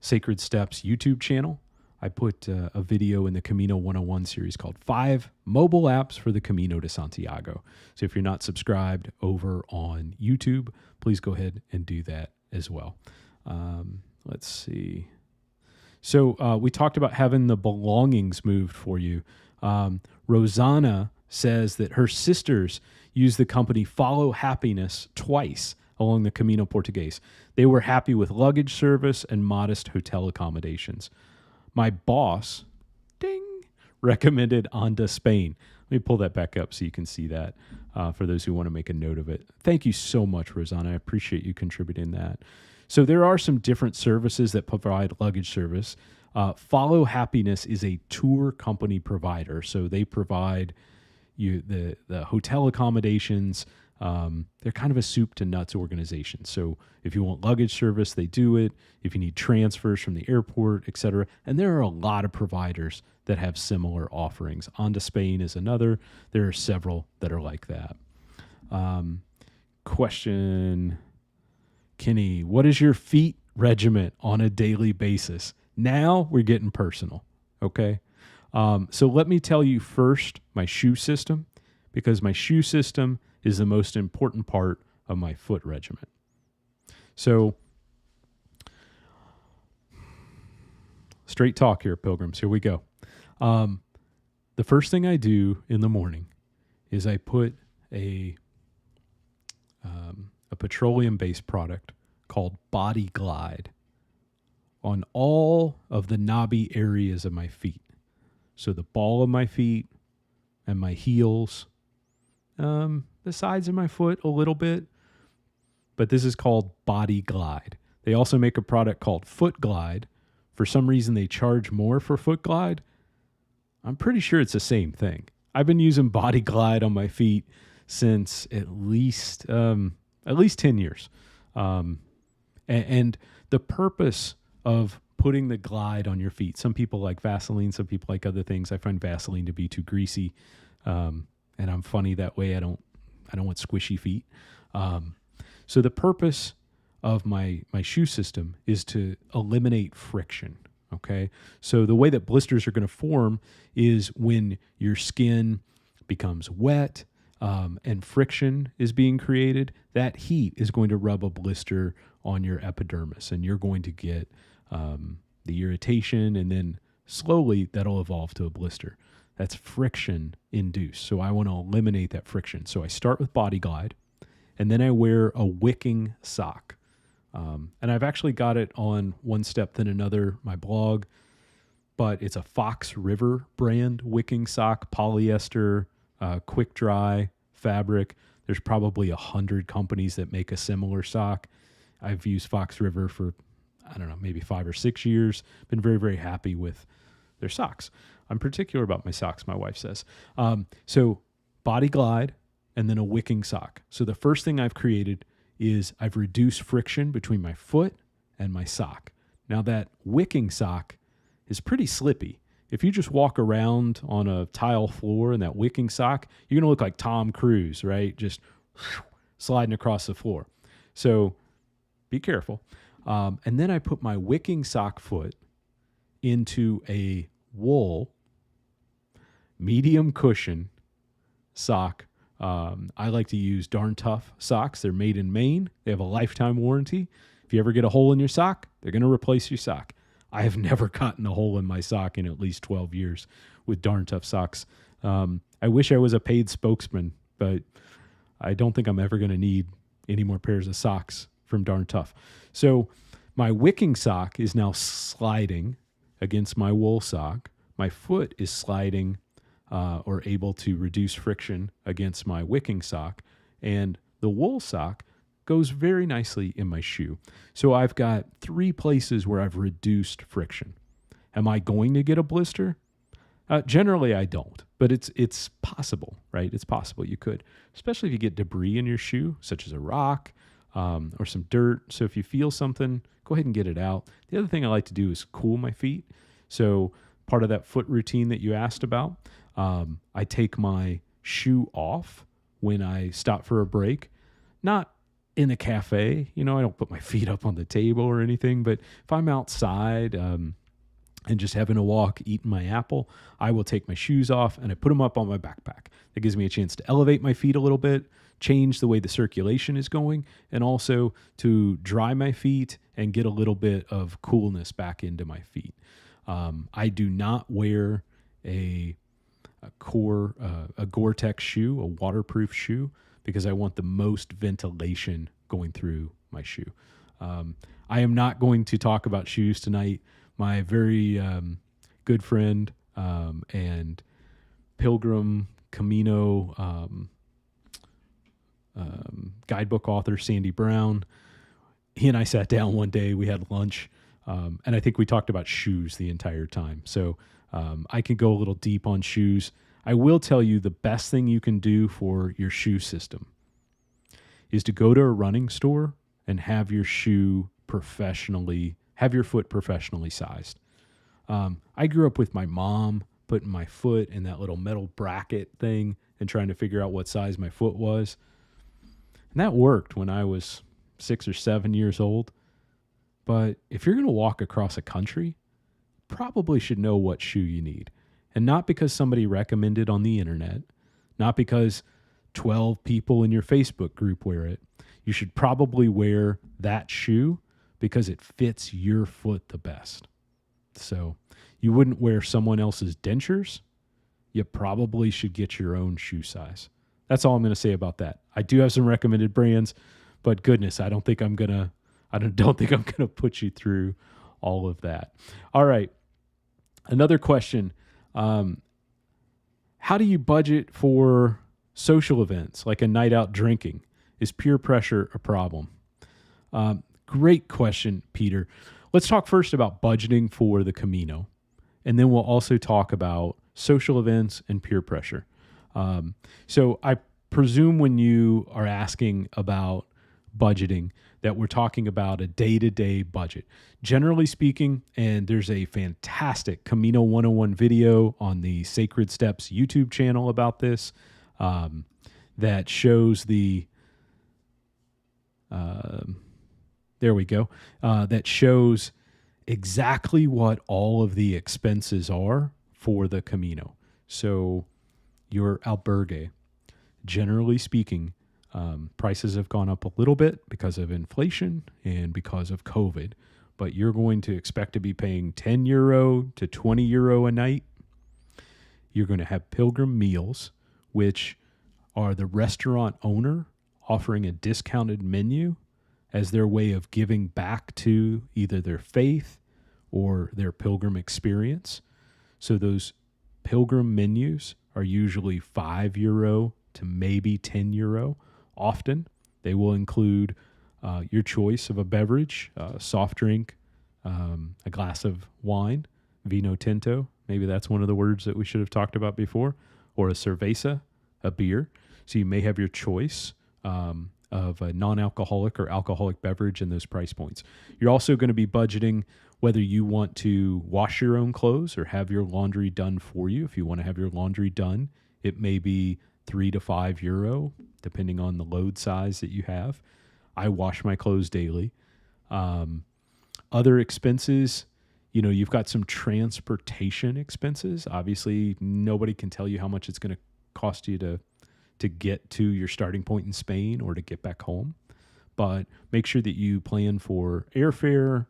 S2: Sacred Steps YouTube channel, I put a video in the Camino 101 series called 5 Mobile Apps for the Camino de Santiago. So if you're not subscribed over on YouTube, please go ahead and do that as well. Let's see. So we talked about having the belongings moved for you. Rosanna says that her sisters used the company Follow Happiness twice along the Camino Portugues. They were happy with luggage service and modest hotel accommodations. My boss, ding, recommended Anda Spain. Let me pull that back up so you can see that for those who want to make a note of it. Thank you so much, Rosanna. I appreciate you contributing that. So there are some different services that provide luggage service. Follow Happiness is a tour company provider. So they provide you the hotel accommodations. They're kind of a soup to nuts organization. So if you want luggage service, they do it. If you need transfers from the airport, etc. And there are a lot of providers that have similar offerings. Anda Spain is another. There are several that are like that. Question, Kenny, what is your feet regiment on a daily basis? Now we're getting personal, okay? So let me tell you first my shoe system, because my shoe system is the most important part of my foot regiment. So, straight talk here, Pilgrims. Here we go. The first thing I do in the morning is I put a petroleum-based product called Body Glide on all of the knobby areas of my feet. So the ball of my feet and my heels, the sides of my foot a little bit, but this is called Body Glide. They also make a product called Foot Glide. For some reason, they charge more for Foot Glide. I'm pretty sure it's the same thing. I've been using Body Glide on my feet since at least 10 years. And the purpose of putting the glide on your feet, some people like Vaseline, some people like other things. I find Vaseline to be too greasy. And I'm funny that way. I don't want squishy feet. So the purpose of my shoe system is to eliminate friction. Okay. So the way that blisters are going to form is when your skin becomes wet, and friction is being created, that heat is going to rub a blister on your epidermis, and you're going to get the irritation, and then slowly that'll evolve to a blister. That's friction induced. So I want to eliminate that friction. So I start with Body Glide, and then I wear a wicking sock. And I've actually got it on One Step Then Another, my blog, but it's a Fox River brand wicking sock, polyester, quick dry fabric. There's probably 100 companies that make a similar sock. I've used Fox River for, I don't know, maybe 5 or 6 years. Been very, very happy with their socks. I'm particular about my socks, my wife says. So Body Glide and then a wicking sock. So the first thing I've created is I've reduced friction between my foot and my sock. Now that wicking sock is pretty slippy. If you just walk around on a tile floor in that wicking sock, you're going to look like Tom Cruise, right? Just sliding across the floor. So be careful. And then I put my wicking sock foot into a wool, medium cushion sock. I like to use Darn Tough socks. They're made in Maine. They have a lifetime warranty. If you ever get a hole in your sock, they're going to replace your sock. I have never gotten a hole in my sock in at least 12 years with Darn Tough socks. I wish I was a paid spokesman, but I don't think I'm ever going to need any more pairs of socks from Darn Tough. So my wicking sock is now sliding against my wool sock. My foot is sliding or able to reduce friction against my wicking sock. And the wool sock goes very nicely in my shoe. So I've got 3 places where I've reduced friction. Am I going to get a blister? Generally, I don't, but it's possible, right? It's possible you could, especially if you get debris in your shoe, such as a rock or some dirt. So if you feel something, go ahead and get it out. The other thing I like to do is cool my feet. So part of that foot routine that you asked about, I take my shoe off when I stop for a break, not in a cafe. I don't put my feet up on the table or anything, but if I'm outside and just having a walk, eating my apple, I will take my shoes off and I put them up on my backpack. That gives me a chance to elevate my feet a little bit, change the way the circulation is going, and also to dry my feet and get a little bit of coolness back into my feet. I do not wear a Gore-Tex shoe, a waterproof shoe, because I want the most ventilation going through my shoe. I am not going to talk about shoes tonight. My very good friend and Pilgrim Camino guidebook author, Sandy Brown, he and I sat down one day, we had lunch, and I think we talked about shoes the entire time. So I can go a little deep on shoes. I will tell you the best thing you can do for your shoe system is to go to a running store and have your foot professionally sized. I grew up with my mom putting my foot in that little metal bracket thing and trying to figure out what size my foot was. And that worked when I was 6 or 7 years old. But if you're going to walk across a country, probably should know what shoe you need. And not because somebody recommended on the internet, not because 12 people in your Facebook group wear it. You should probably wear that shoe because it fits your foot the best. So you wouldn't wear someone else's dentures. You probably should get your own shoe size. That's all I'm going to say about that. I do have some recommended brands, but goodness, I don't think I'm going to put you through all of that. All right. Another question. How do you budget for social events like a night out drinking? Is peer pressure a problem? Great question, Peter. Let's talk first about budgeting for the Camino, and then we'll also talk about social events and peer pressure. So I presume when you are asking about budgeting that we're talking about a day-to-day budget. Generally speaking, and there's a fantastic Camino 101 video on the Sacred Steps YouTube channel about this that shows the that shows exactly what all of the expenses are for the Camino. So your albergue, generally speaking, prices have gone up a little bit because of inflation and because of COVID, but you're going to expect to be paying €10 to €20 a night. You're going to have Pilgrim meals, which are the restaurant owner offering a discounted menu as their way of giving back to either their faith or their Pilgrim experience. So those Pilgrim menus are usually €5 to maybe €10. Often they will include your choice of a beverage, soft drink, a glass of wine, vino tinto. Maybe that's one of the words that we should have talked about before, or a cerveza, a beer. So you may have your choice of a non-alcoholic or alcoholic beverage in those price points. You're also going to be budgeting whether you want to wash your own clothes or have your laundry done for you. If you want to have your laundry done, it may be €3 to €5, depending on the load size that you have. I wash my clothes daily. Other expenses, you've got some transportation expenses. Obviously, nobody can tell you how much it's going to cost you to get to your starting point in Spain or to get back home. But make sure that you plan for airfare,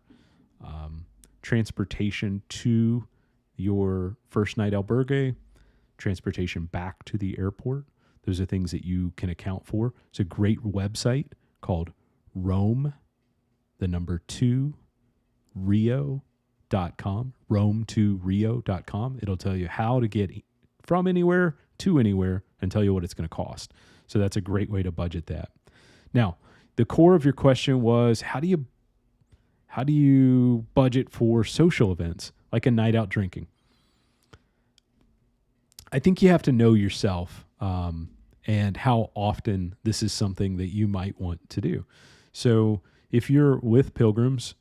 S2: transportation to your first night albergue, transportation back to the airport. Those are things that you can account for. It's a great website called Rome, the number 2, Rio.com, Rome2Rio.com. It'll tell you how to get from anywhere to anywhere and tell you what it's going to cost. So that's a great way to budget that. Now, the core of your question was, how do you budget for social events like a night out drinking? I think you have to know yourself and how often this is something that you might want to do. So if you're with Pilgrims,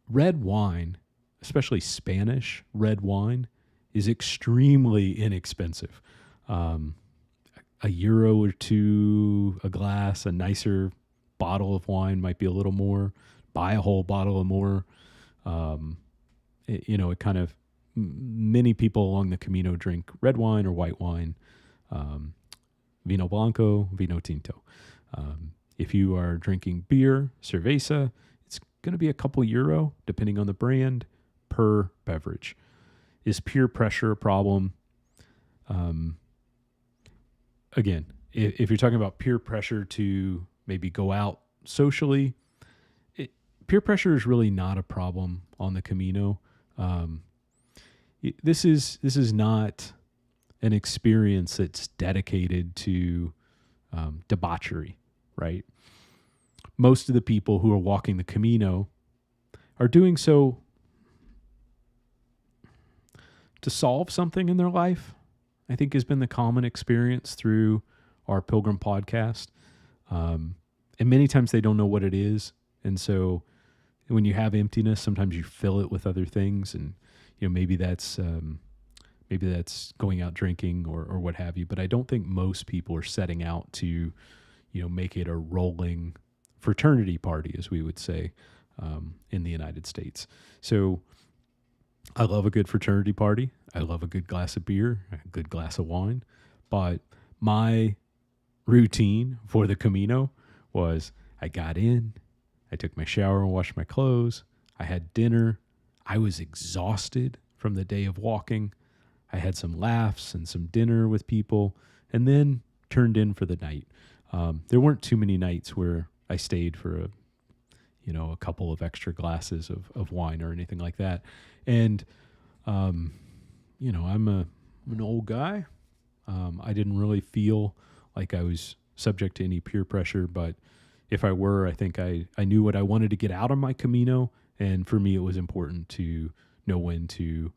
S2: red wine, especially Spanish red wine, is extremely inexpensive. €1 or $2 a glass. A nicer bottle of wine might be a little more. Buy a whole bottle of more. It kind of, many people along the Camino drink red wine or white wine, vino blanco, vino tinto. If you are drinking beer, cerveza, it's going to be a couple euro, depending on the brand, per beverage. Is peer pressure a problem? Again, if you're talking about peer pressure to maybe go out socially, peer pressure is really not a problem on the Camino. This is not an experience that's dedicated to debauchery, right? Most of the people who are walking the Camino are doing so to solve something in their life, I think has been the common experience through our Pilgrim podcast. And many times they don't know what it is. And so when you have emptiness, sometimes you fill it with other things. And, maybe that's going out drinking or what have you. But I don't think most people are setting out to, make it a rolling fraternity party, as we would say, in the United States. So I love a good fraternity party. I love a good glass of beer, a good glass of wine. But my routine for the Camino was I got in, I took my shower and washed my clothes, I had dinner, I was exhausted from the day of walking, I had some laughs and some dinner with people, and then turned in for the night. There weren't too many nights where I stayed for a couple of extra glasses of wine or anything like that. And, I'm an old guy. I didn't really feel like I was subject to any peer pressure, but if I were, I think I knew what I wanted to get out of my Camino. And for me, it was important to know when to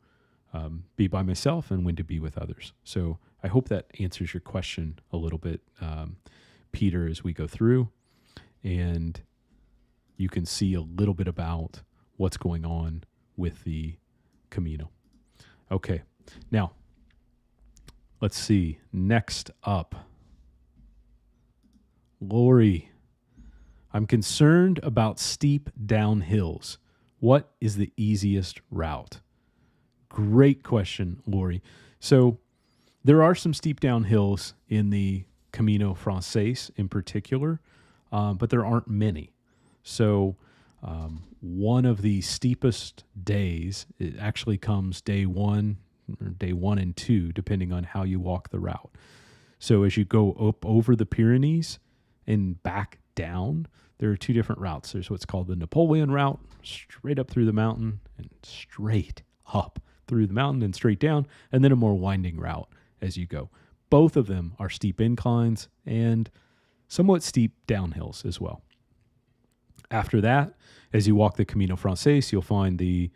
S2: be by myself and when to be with others. So I hope that answers your question a little bit, Peter, as we go through, and you can see a little bit about what's going on with the Camino. Okay, now let's see. Next up, Lori, I'm concerned about steep downhills. What is the easiest route? Great question, Lori. So there are some steep downhills in the Camino Frances in particular, but there aren't many. So one of the steepest days, it actually comes day 1 or day 1 and 2, depending on how you walk the route. So as you go up over the Pyrenees and back down, there are 2 different routes. There's what's called the Napoleon route, straight up through the mountain and straight up through the mountain and straight down, and then a more winding route as you go. Both of them are steep inclines and somewhat steep downhills as well. After that, as you walk the Camino Frances, you'll find the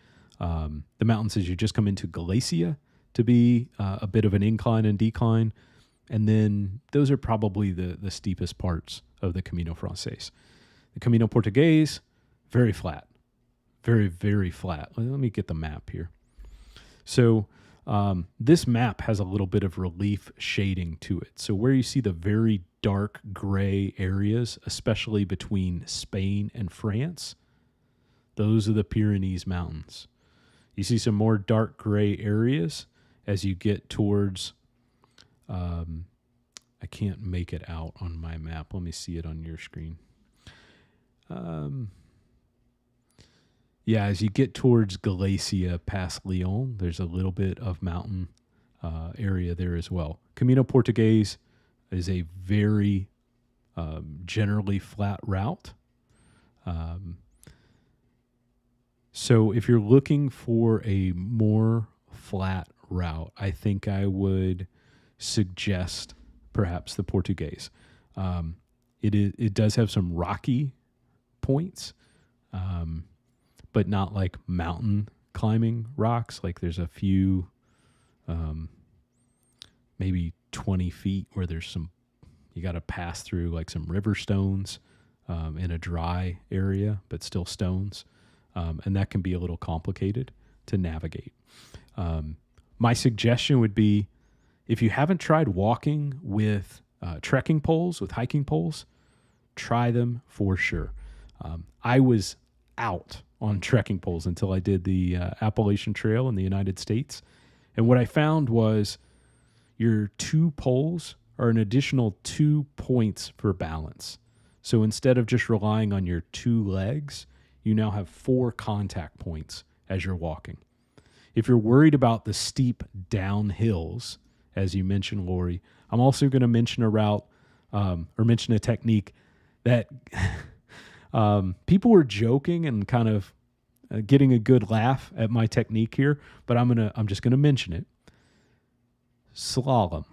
S2: mountains as you just come into Galicia to be a bit of an incline and decline. And then those are probably the steepest parts of the Camino Frances. The Camino Português, very flat. Very, very flat. Let me get the map here. So this map has a little bit of relief shading to it. So where you see the very dark gray areas, especially between Spain and France, those are the Pyrenees Mountains. You see some more dark gray areas as you get towards, I can't make it out on my map. Let me see it on your screen. As you get towards Galicia past Lyon, there's a little bit of mountain area there as well. Camino Português is a very generally flat route. So if you're looking for a more flat route, I think I would suggest perhaps the Português. It does have some rocky points, but not like mountain climbing rocks. Like there's a few, maybe 20 feet where there's you got to pass through like some river stones in a dry area, but still stones. And that can be a little complicated to navigate. My suggestion would be, if you haven't tried walking with trekking poles, with hiking poles, try them for sure. I was out on trekking poles until I did the Appalachian Trail in the United States. And what I found was your 2 poles are an additional 2 points for balance. So instead of just relying on your 2 legs, you now have 4 contact points as you're walking. If you're worried about the steep downhills, as you mentioned, Lori, I'm also going to mention a route or mention a technique that people were joking and kind of getting a good laugh at my technique here, but I'm just going to mention it. Slalom.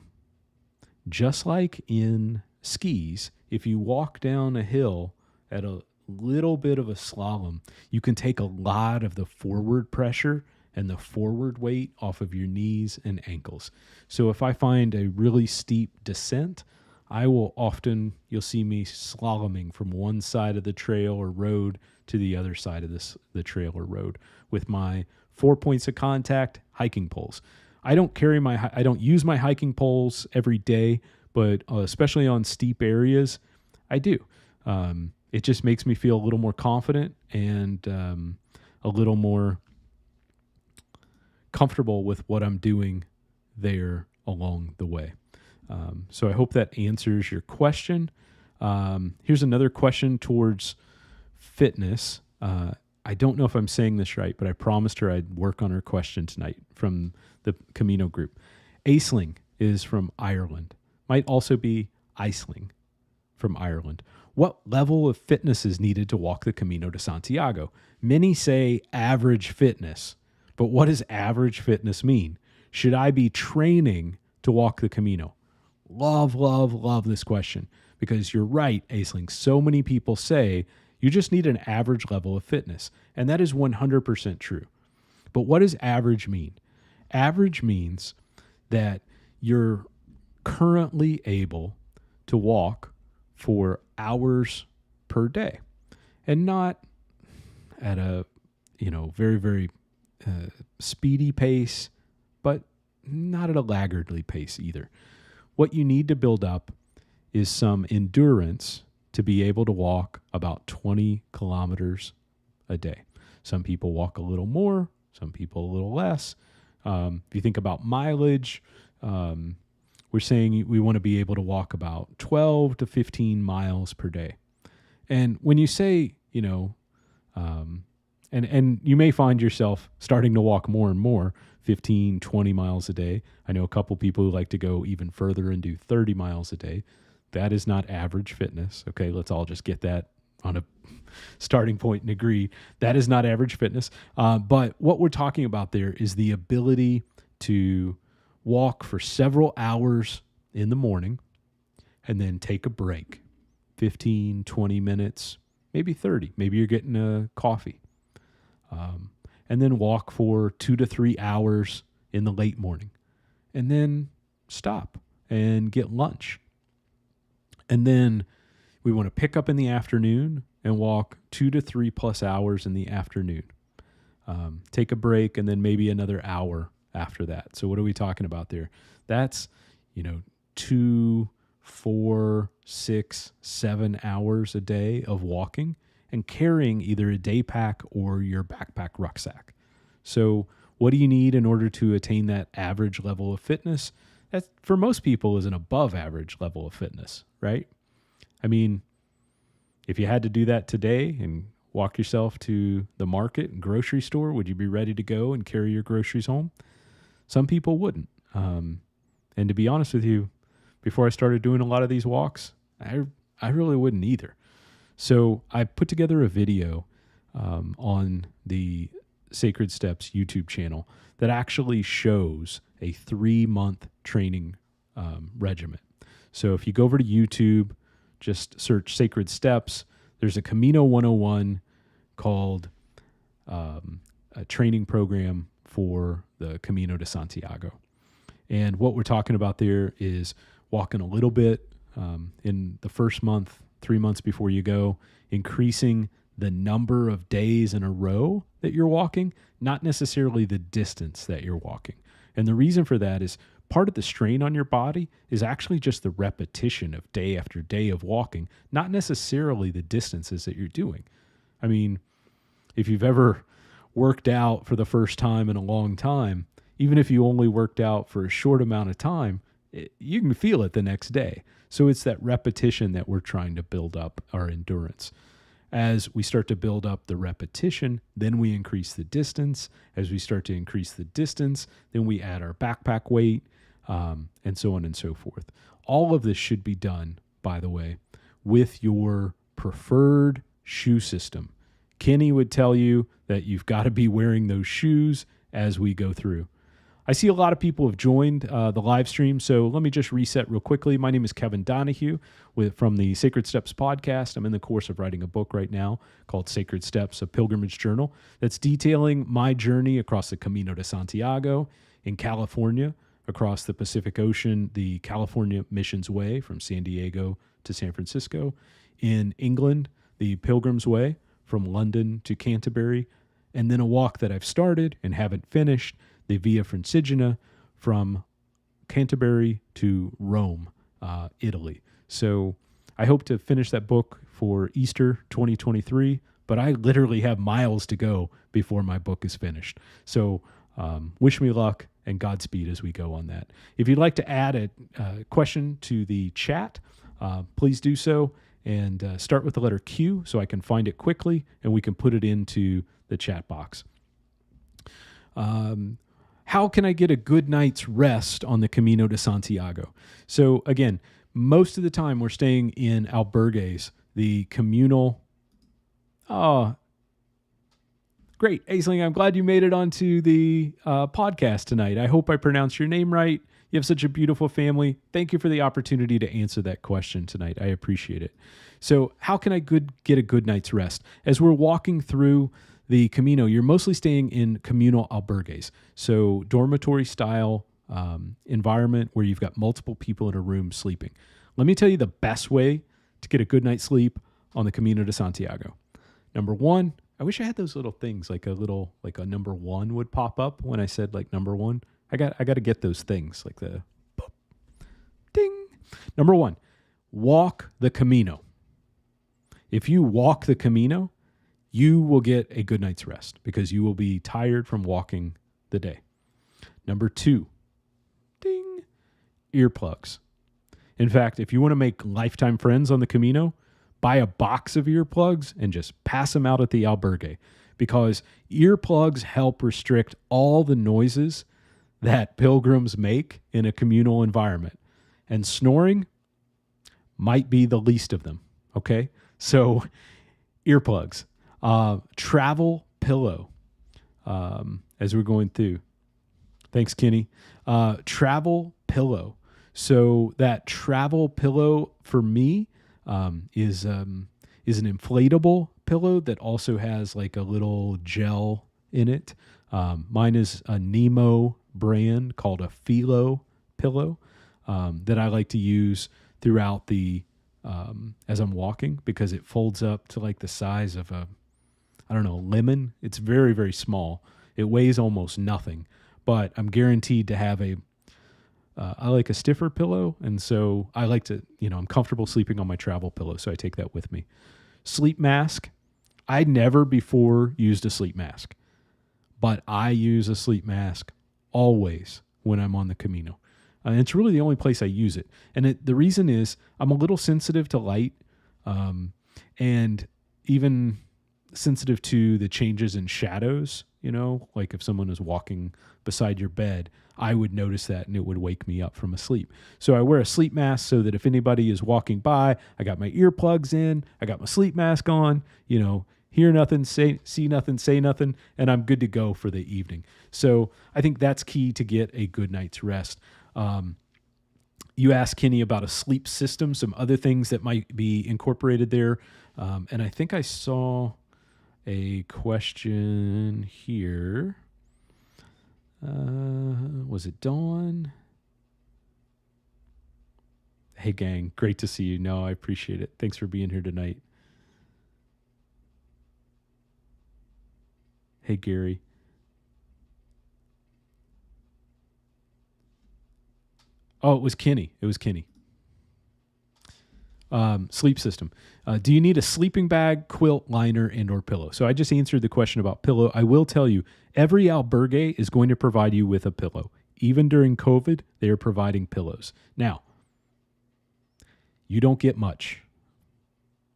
S2: Just like in skis, if you walk down a hill at a little bit of a slalom, you can take a lot of the forward pressure and the forward weight off of your knees and ankles. So if I find a really steep descent, you'll see me slaloming from one side of the trail or road to the other side of the trail or road with my 4 points of contact hiking poles. I don't use my hiking poles every day, but especially on steep areas, I do. It just makes me feel a little more confident and a little more comfortable with what I'm doing there along the way. So I hope that answers your question. Here's another question towards fitness. I don't know if I'm saying this right, but I promised her I'd work on her question tonight from the Camino group. Aisling is from Ireland. Might also be Iceling from Ireland. What level of fitness is needed to walk the Camino de Santiago? Many say average fitness, but what does average fitness mean? Should I be training to walk the Camino? Love, love, love this question, because you're right, Aisling. So many people say you just need an average level of fitness, and that is 100% true. But what does average mean? Average means that you're currently able to walk for hours per day, and not at a very, very speedy pace, but not at a laggardly pace either. What you need to build up is some endurance to be able to walk about 20 kilometers a day. Some people walk a little more, some people a little less. If you think about mileage, we're saying we want to be able to walk about 12 to 15 miles per day. And when you say, and you may find yourself starting to walk more and more, 15, 20 miles a day. I know a couple people who like to go even further and do 30 miles a day. That is not average fitness. Okay, let's all just get that on a starting point and agree. That is not average fitness. But what we're talking about there is the ability to walk for several hours in the morning and then take a break, 15, 20 minutes, maybe 30. Maybe you're getting a coffee. And then walk for 2 to 3 hours in the late morning, and then stop and get lunch. And then we want to pick up in the afternoon and walk 2 to 3 plus hours in the afternoon. Take a break, and then maybe another hour after that. So what are we talking about there? That's, 2, 4, 6, 7 hours a day of walking and carrying either a day pack or your backpack rucksack. So what do you need in order to attain that average level of fitness? That, for most people, is an above average level of fitness, right? I mean, if you had to do that today and walk yourself to the market and grocery store, would you be ready to go and carry your groceries home? Some people wouldn't. And to be honest with you, before I started doing a lot of these walks, I really wouldn't either. So I put together a video on the Sacred Steps YouTube channel that actually shows a 3-month training regiment. So if you go over to YouTube, just search Sacred Steps, there's a Camino 101 called a training program for the Camino de Santiago. And what we're talking about there is walking a little bit in the first month, 3 months before you go, increasing the number of days in a row that you're walking, not necessarily the distance that you're walking. And the reason for that is part of the strain on your body is actually just the repetition of day after day of walking, not necessarily the distances that you're doing. I mean, if you've ever worked out for the first time in a long time, even if you only worked out for a short amount of time, you can feel it the next day. So it's that repetition that we're trying to build up our endurance. As we start to build up the repetition, then we increase the distance. As we start to increase the distance, then we add our backpack weight, and so on and so forth. All of this should be done, by the way, with your preferred shoe system. Kenny would tell you that you've got to be wearing those shoes as we go through. I see a lot of people have joined the live stream, so let me just reset real quickly. My name is Kevin Donahue from the Sacred Steps podcast. I'm in the course of writing a book right now called Sacred Steps, a Pilgrimage Journal, that's detailing my journey across the Camino de Santiago in California, across the Pacific Ocean, the California Missions Way from San Diego to San Francisco, in England, the Pilgrims Way from London to Canterbury, and then a walk that I've started and haven't finished, the Via Francigena from Canterbury to Rome, Italy. So I hope to finish that book for Easter 2023, but I literally have miles to go before my book is finished. So wish me luck, and Godspeed as we go on that. If you'd like to add a question to the chat, please do so, and start with the letter Q so I can find it quickly and we can put it into the chat box. How can I get a good night's rest on the Camino de Santiago? So again, most of the time we're staying in albergues, the communal. Oh, great. Aisling, I'm glad you made it onto the podcast tonight. I hope I pronounced your name right. You have such a beautiful family. Thank you for the opportunity to answer that question tonight. I appreciate it. So how can I get a good night's rest? As we're walking through the Camino, you're mostly staying in communal albergues. So dormitory style environment where you've got multiple people in a room sleeping. Let me tell you the best way to get a good night's sleep on the Camino de Santiago. Number one, I wish I had those little things, like a number one would pop up when I said like number one. I got to get those things like the boop, ding. Number one, walk the Camino. If you walk the Camino, you will get a good night's rest because you will be tired from walking the day. Number two, ding, earplugs. In fact, if you want to make lifetime friends on the Camino, buy a box of earplugs and just pass them out at the albergue, because earplugs help restrict all the noises that pilgrims make in a communal environment. And snoring might be the least of them, okay? So earplugs. Travel pillow, as we're going through. Thanks, Kenny. Travel pillow. So that travel pillow for me is an inflatable pillow that also has like a little gel in it. Mine is a Nemo brand called a Philo pillow that I like to use throughout the as I'm walking, because it folds up to like the size of a lemon. It's very, very small. It weighs almost nothing, but I'm guaranteed to have I like a stiffer pillow. And so I like to, I'm comfortable sleeping on my travel pillow. So I take that with me. Sleep mask. I never before used a sleep mask, but I use a sleep mask always when I'm on the Camino. And it's really the only place I use it. And the reason is I'm a little sensitive to light, and even sensitive to the changes in shadows, like if someone is walking beside your bed, I would notice that and it would wake me up from a sleep. So I wear a sleep mask so that if anybody is walking by, I got my earplugs in, I got my sleep mask on, hear nothing, see nothing, say nothing, and I'm good to go for the evening. So I think that's key to get a good night's rest. You asked Kenny about a sleep system, some other things that might be incorporated there. And I think I saw a question here. Was it Dawn? Hey, gang. Great to see you. No, I appreciate it. Thanks for being here tonight. Hey, Gary. Oh, it was Kenny. Sleep system. Do you need a sleeping bag, quilt, liner, and or pillow? So I just answered the question about pillow. I will tell you, every albergue is going to provide you with a pillow. Even during COVID, they are providing pillows. Now, you don't get much.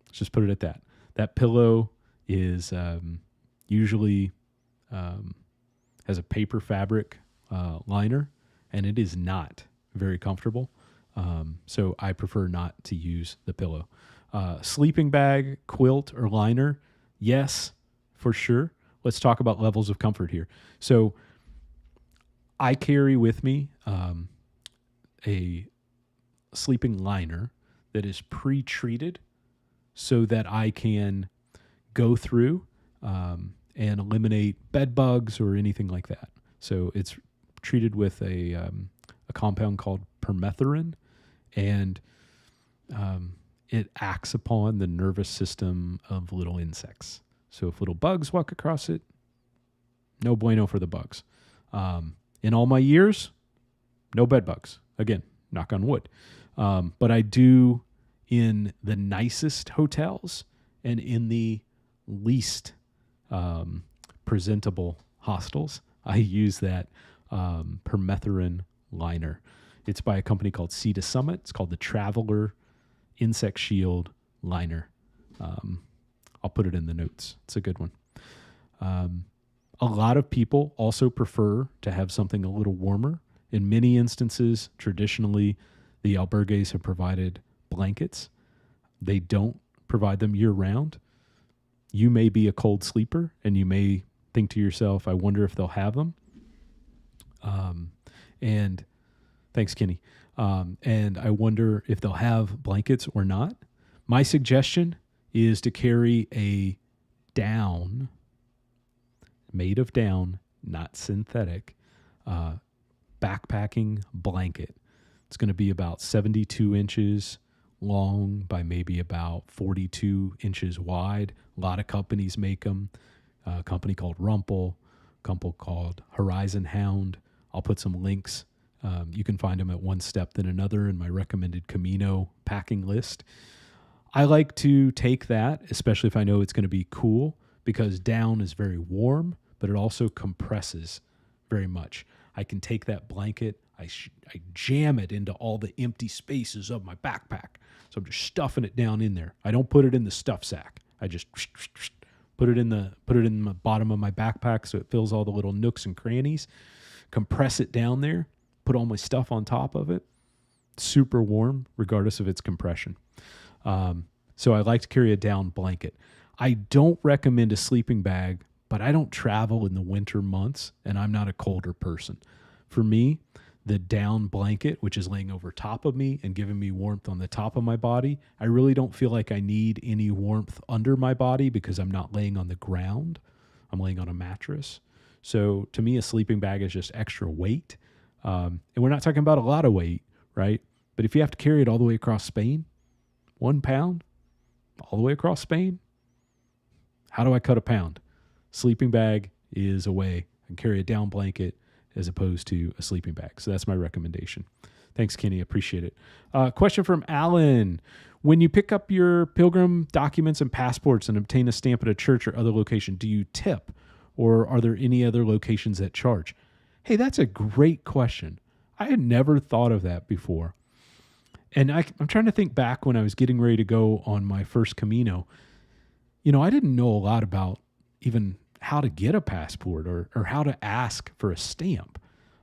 S2: Let's just put it at that. That pillow is usually has a paper fabric liner, and it is not very comfortable. So I prefer not to use the pillow. Sleeping bag, quilt, or liner, yes, for sure. Let's talk about levels of comfort here. So I carry with me a sleeping liner that is pre-treated so that I can go through and eliminate bed bugs or anything like that. So it's treated with a compound called permethrin, and it acts upon the nervous system of little insects. So if little bugs walk across it, no bueno for the bugs. In all my years, no bed bugs. Again, knock on wood. But I do in the nicest hotels and in the least presentable hostels. I use that permethrin liner. It's by a company called Sea to Summit. It's called the Traveler Insect Shield Liner. I'll put it in the notes. It's a good one. A lot of people also prefer to have something a little warmer. In many instances, traditionally, the albergues have provided blankets. They don't provide them year-round. You may be a cold sleeper, and you may think to yourself, I wonder if they'll have them. And thanks, Kenny. And I wonder if they'll have blankets or not. My suggestion is to carry a down, made of down, not synthetic, backpacking blanket. It's going to be about 72 inches long by maybe about 42 inches wide. A lot of companies make them. A company called Rumpel, a company called Horizon Hound. I'll put some links. You can find them at One Step Then Another in my recommended Camino packing list. I like to take that, especially if I know it's going to be cool, because down is very warm, but it also compresses very much. I can take that blanket, I jam it into all the empty spaces of my backpack. So I'm just stuffing it down in there. I don't put it in the stuff sack. I just put it in the bottom of my backpack so it fills all the little nooks and crannies. Compress it down there, put all my stuff on top of it. Super warm, regardless of its compression. So I like to carry a down blanket. I don't recommend a sleeping bag, but I don't travel in the winter months, and I'm not a colder person. For me, the down blanket, which is laying over top of me and giving me warmth on the top of my body, I really don't feel like I need any warmth under my body because I'm not laying on the ground. I'm laying on a mattress. So to me, a sleeping bag is just extra weight. And we're not talking about a lot of weight, right? But if you have to carry it all the way across Spain, 1 pound, all the way across Spain, how do I cut a pound? Sleeping bag is a way. I can carry a down blanket as opposed to a sleeping bag. So that's my recommendation. Thanks, Kenny. Appreciate it. Question from Alan. When you pick up your pilgrim documents and passports and obtain a stamp at a church or other location, do you tip? Or are there any other locations that charge? Hey, that's a great question. I had never thought of that before. And I'm trying to think back when I was getting ready to go on my first Camino. You know, I didn't know a lot about even how to get a passport or how to ask for a stamp.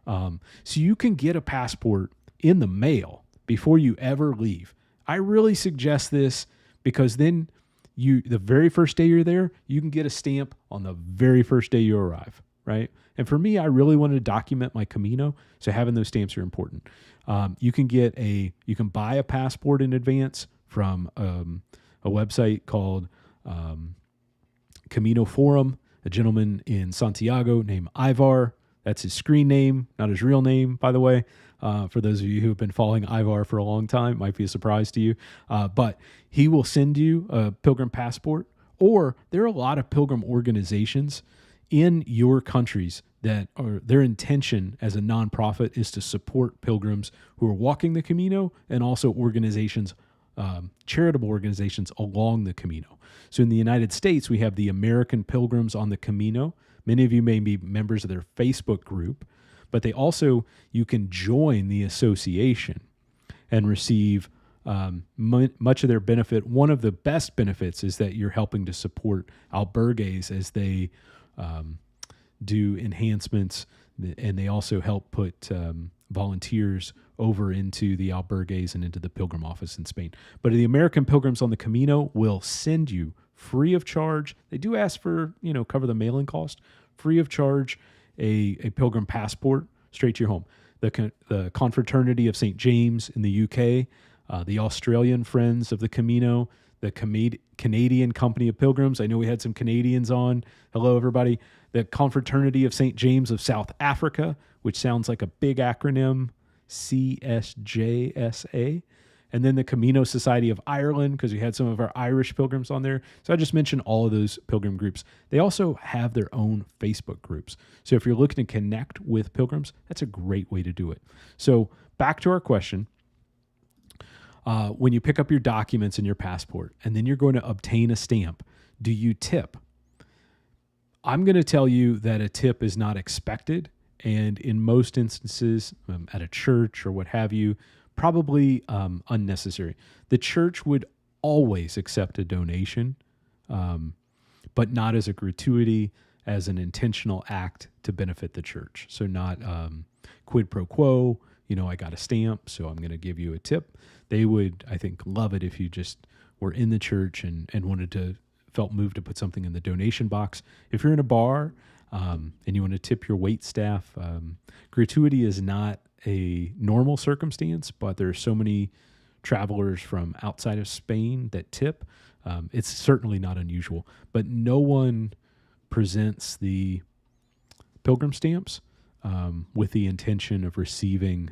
S2: So you can get a passport in the mail before you ever leave. I really suggest this because then the very first day you're there, you can get a stamp on the very first day you arrive, right? And for me, I really wanted to document my Camino, so having those stamps are important. You can buy a passport in advance from a website called Camino Forum. A gentleman in Santiago named Ivar. That's his screen name, not his real name, by the way. For those of you who have been following Ivar for a long time, it might be a surprise to you. But he will send you a pilgrim passport, or there are a lot of pilgrim organizations in your countries that are their intention as a nonprofit is to support pilgrims who are walking the Camino and also organizations, charitable organizations along the Camino. So in the United States, we have the American Pilgrims on the Camino. Many of you may be members of their Facebook group, but you can join the association and receive much of their benefit. One of the best benefits is that you're helping to support albergues as they do enhancements, and they also help put volunteers over into the albergues and into the pilgrim office in Spain. But the American Pilgrims on the Camino will send you free of charge. They do ask for, cover the mailing cost, free of charge, a pilgrim passport straight to your home. The Confraternity of St. James in the UK, the Australian Friends of the Camino, the Canadian Company of Pilgrims. I know we had some Canadians on. Hello, everybody. The Confraternity of St. James of South Africa, which sounds like a big acronym, CSJSA. And then the Camino Society of Ireland, because we had some of our Irish pilgrims on there. So I just mentioned all of those pilgrim groups. They also have their own Facebook groups. So if you're looking to connect with pilgrims, that's a great way to do it. So back to our question. When you pick up your documents and your passport, and then you're going to obtain a stamp, do you tip? I'm going to tell you that a tip is not expected, And in most instances, at a church or what have you, probably unnecessary. The church would always accept a donation, but not as a gratuity, as an intentional act to benefit the church. So not quid pro quo, I got a stamp, so I'm going to give you a tip. They would, I think, love it if you just were in the church and felt moved to put something in the donation box. If you're in a bar and you want to tip your wait staff, gratuity is not a normal circumstance, but there are so many travelers from outside of Spain that tip. It's certainly not unusual, but no one presents the Pilgrim stamps with the intention of receiving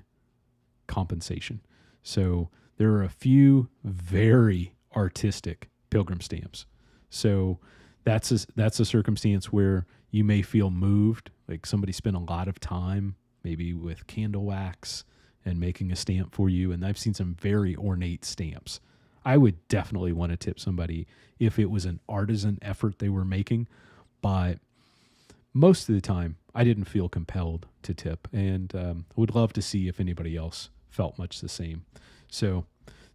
S2: compensation. So there are a few very artistic Pilgrim stamps. So that's a circumstance where you may feel moved, like somebody spent a lot of time maybe with candle wax and making a stamp for you. And I've seen some very ornate stamps. I would definitely want to tip somebody if it was an artisan effort they were making, but most of the time I didn't feel compelled to tip, and would love to see if anybody else felt much the same. So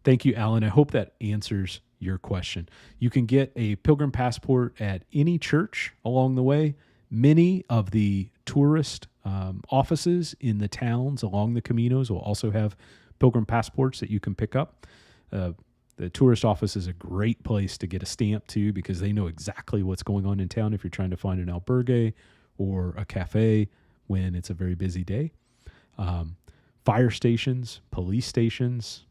S2: thank you, Alan. I hope that answers your question. You can get a Pilgrim passport at any church along the way. Many of the tourist offices in the towns along the Caminos will also have Pilgrim passports that you can pick up. The tourist office is a great place to get a stamp to, because they know exactly what's going on in town if you're trying to find an albergue or a cafe when it's a very busy day. Fire stations, police stations,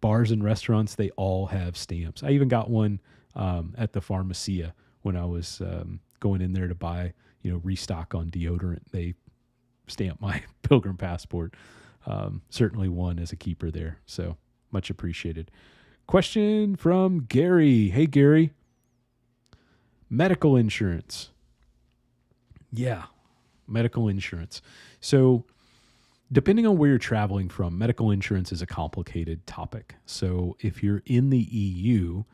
S2: bars and restaurants, they all have stamps. I even got one at the Pharmacia when I was going in there to buy, restock on deodorant. They stamped my Pilgrim passport. Certainly one as a keeper there. So much appreciated. Question from Gary. Hey, Gary. Medical insurance. Yeah, medical insurance. So depending on where you're traveling from, medical insurance is a complicated topic. So if you're in the EU,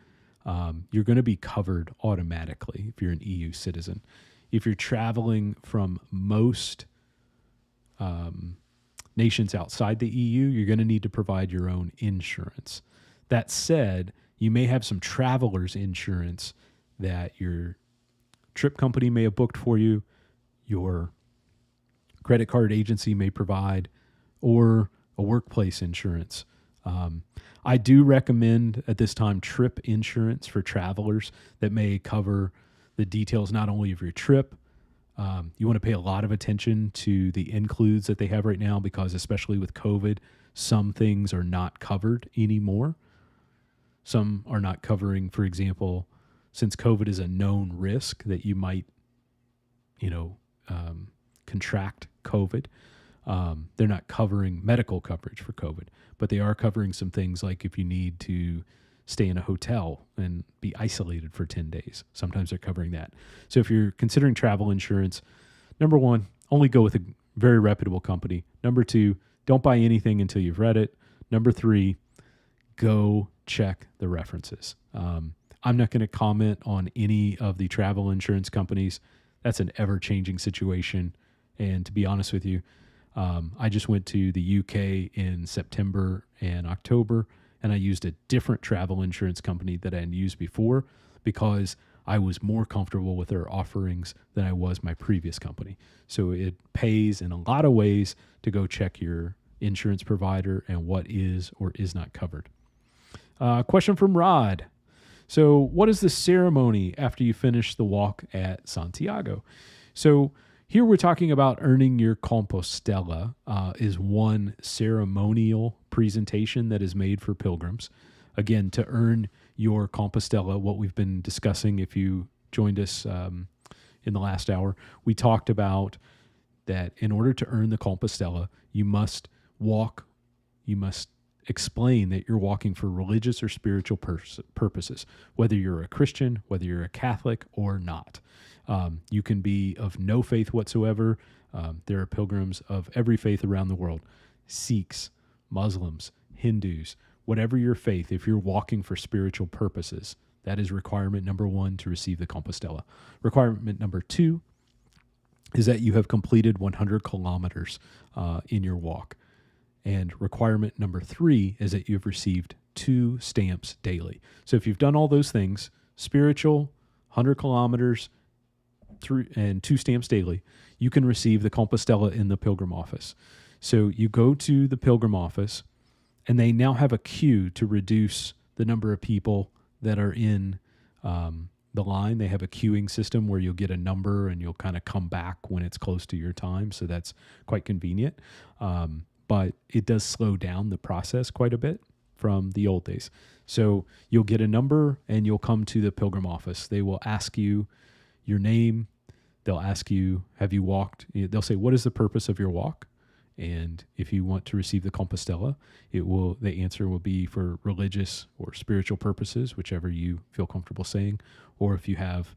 S2: you're going to be covered automatically if you're an EU citizen. If you're traveling from most nations outside the EU, you're going to need to provide your own insurance. That said, you may have some traveler's insurance that your trip company may have booked for you, your credit card agency may provide, or a workplace insurance. I do recommend at this time trip insurance for travelers that may cover the details not only of your trip. You want to pay a lot of attention to the includes that they have right now, because especially with COVID, some things are not covered anymore. Some are not covering, for example, since COVID is a known risk that you might, contract COVID. They're not covering medical coverage for COVID, but they are covering some things like if you need to stay in a hotel and be isolated for 10 days. Sometimes they're covering that. So if you're considering travel insurance, number one, only go with a very reputable company. Number two, don't buy anything until you've read it. Number three, go check the references. I'm not going to comment on any of the travel insurance companies. That's an ever-changing situation. And to be honest with you, I just went to the UK in September and October, and I used a different travel insurance company that I had used before because I was more comfortable with their offerings than I was my previous company. So it pays in a lot of ways to go check your insurance provider and what is or is not covered. Question from Rod. So what is the ceremony after you finish the walk at Santiago? So here we're talking about earning your Compostela is one ceremonial presentation that is made for pilgrims. Again, to earn your Compostela, what we've been discussing, if you joined us in the last hour, we talked about that in order to earn the Compostela, you must explain that you're walking for religious or spiritual purposes, whether you're a Christian, whether you're a Catholic or not. You can be of no faith whatsoever. There are pilgrims of every faith around the world, Sikhs, Muslims, Hindus, whatever your faith. If you're walking for spiritual purposes, that is requirement number one to receive the Compostela. Requirement number two, is that you have completed 100 kilometers in your walk. And requirement number 3 is that you've received 2 stamps daily. So if you've done all those things, spiritual, 100 kilometers, and 2 stamps daily, you can receive the Compostela in the Pilgrim office. So you go to the Pilgrim office, and they now have a queue to reduce the number of people that are in the line. They have a queuing system where you'll get a number and you'll kind of come back when it's close to your time. So that's quite convenient. But it does slow down the process quite a bit from the old days. So you'll get a number and you'll come to the Pilgrim office. They will ask you your name. They'll ask you, have you walked? They'll say, what is the purpose of your walk? And if you want to receive the Compostela, the answer will be for religious or spiritual purposes, whichever you feel comfortable saying, or if you have,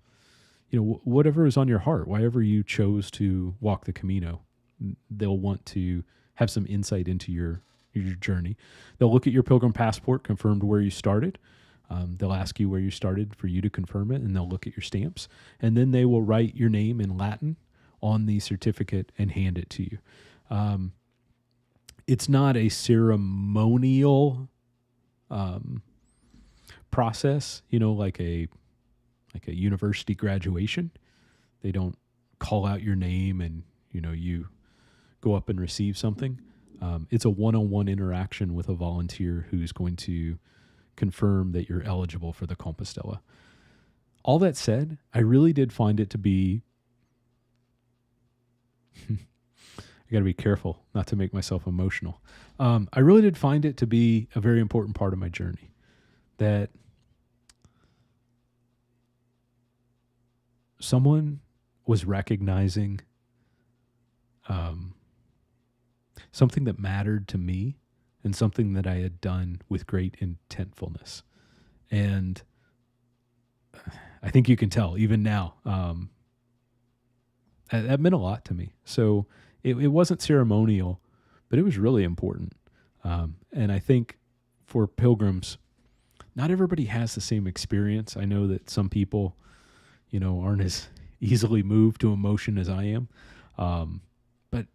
S2: whatever is on your heart, whatever you chose to walk the Camino, they'll want to have some insight into your journey. They'll look at your Pilgrim passport, confirmed where you started. They'll ask you where you started for you to confirm it, and they'll look at your stamps, and then they will write your name in Latin on the certificate and hand it to you. It's not a ceremonial process, like a university graduation. They don't call out your name and you go up and receive something. It's a one-on-one interaction with a volunteer who's going to confirm that you're eligible for the Compostela. All that said, I really did find it to be I got to be careful not to make myself emotional. I really did find it to be a very important part of my journey, that someone was recognizing something that mattered to me and something that I had done with great intentfulness. And I think you can tell even now, that meant a lot to me. So it wasn't ceremonial, but it was really important. And I think for pilgrims, not everybody has the same experience. I know that some people, aren't as easily moved to emotion as I am. But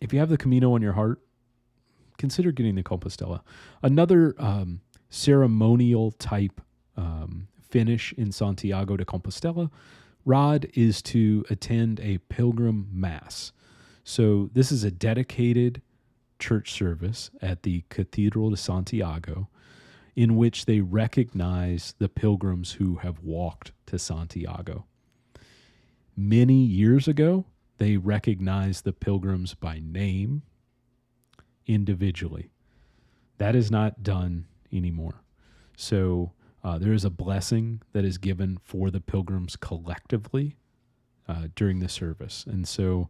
S2: if you have the Camino on your heart, consider getting the Compostela. Another ceremonial type finish in Santiago de Compostela, Rod, is to attend a pilgrim mass. So this is a dedicated church service at the Cathedral de Santiago in which they recognize the pilgrims who have walked to Santiago. Many years ago, they recognized the pilgrims by name individually. That is not done anymore. So there is a blessing that is given for the pilgrims collectively during the service. And so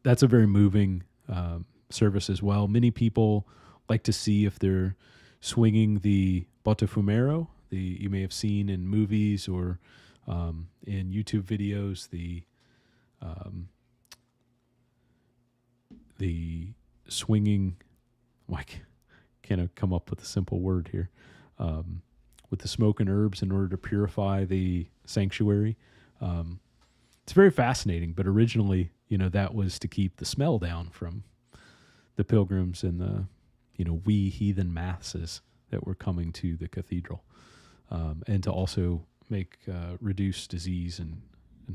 S2: that's a very moving service as well. Many people like to see if they're swinging the Botafumeiro, you may have seen in movies or in YouTube videos, the swinging, can't come up with a simple word here, with the smoke and herbs in order to purify the sanctuary. It's very fascinating, but originally, that was to keep the smell down from the pilgrims and the, wee heathen masses that were coming to the cathedral, and to also make reduce disease and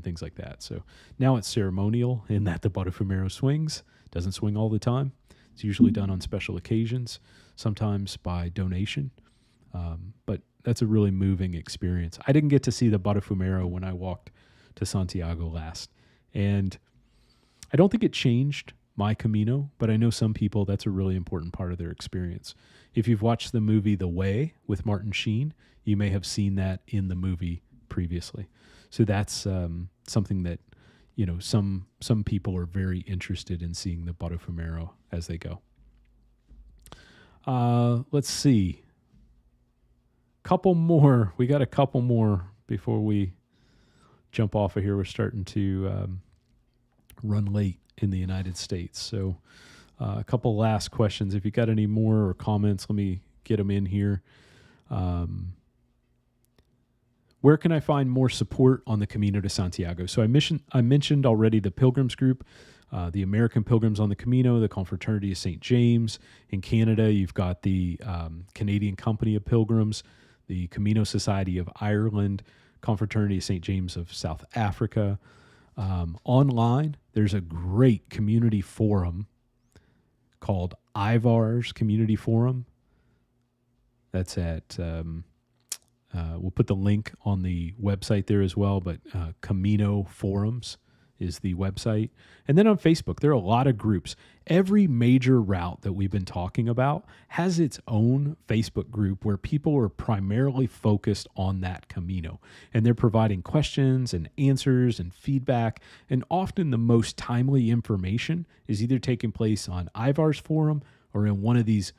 S2: things like that. So now it's ceremonial in that the Botafumeiro swings. Doesn't swing all the time. It's usually done on special occasions, sometimes by donation. But that's a really moving experience. I didn't get to see the Botafumeiro when I walked to Santiago last. And I don't think it changed my Camino, but I know some people, that's a really important part of their experience. If you've watched the movie The Way with Martin Sheen, you may have seen that in the movie previously. So that's something that, some people are very interested in seeing the Botafumeiro as they go. Let's see. Couple more. We got a couple more before we jump off of here. We're starting to run late in the United States. So a couple last questions. If you got any more or comments, let me get them in here. Where can I find more support on the Camino de Santiago? So I mentioned already the Pilgrims group, the American Pilgrims on the Camino, the Confraternity of St. James. In Canada, you've got the Canadian Company of Pilgrims, the Camino Society of Ireland, Confraternity of St. James of South Africa. Online, there's a great community forum called Ivar's Community Forum. That's at, we'll put the link on the website there as well, but Camino Forums is the website. And then on Facebook, there are a lot of groups. Every major route that we've been talking about has its own Facebook group where people are primarily focused on that Camino. And they're providing questions and answers and feedback. And often the most timely information is either taking place on Ivar's forum or in one of these,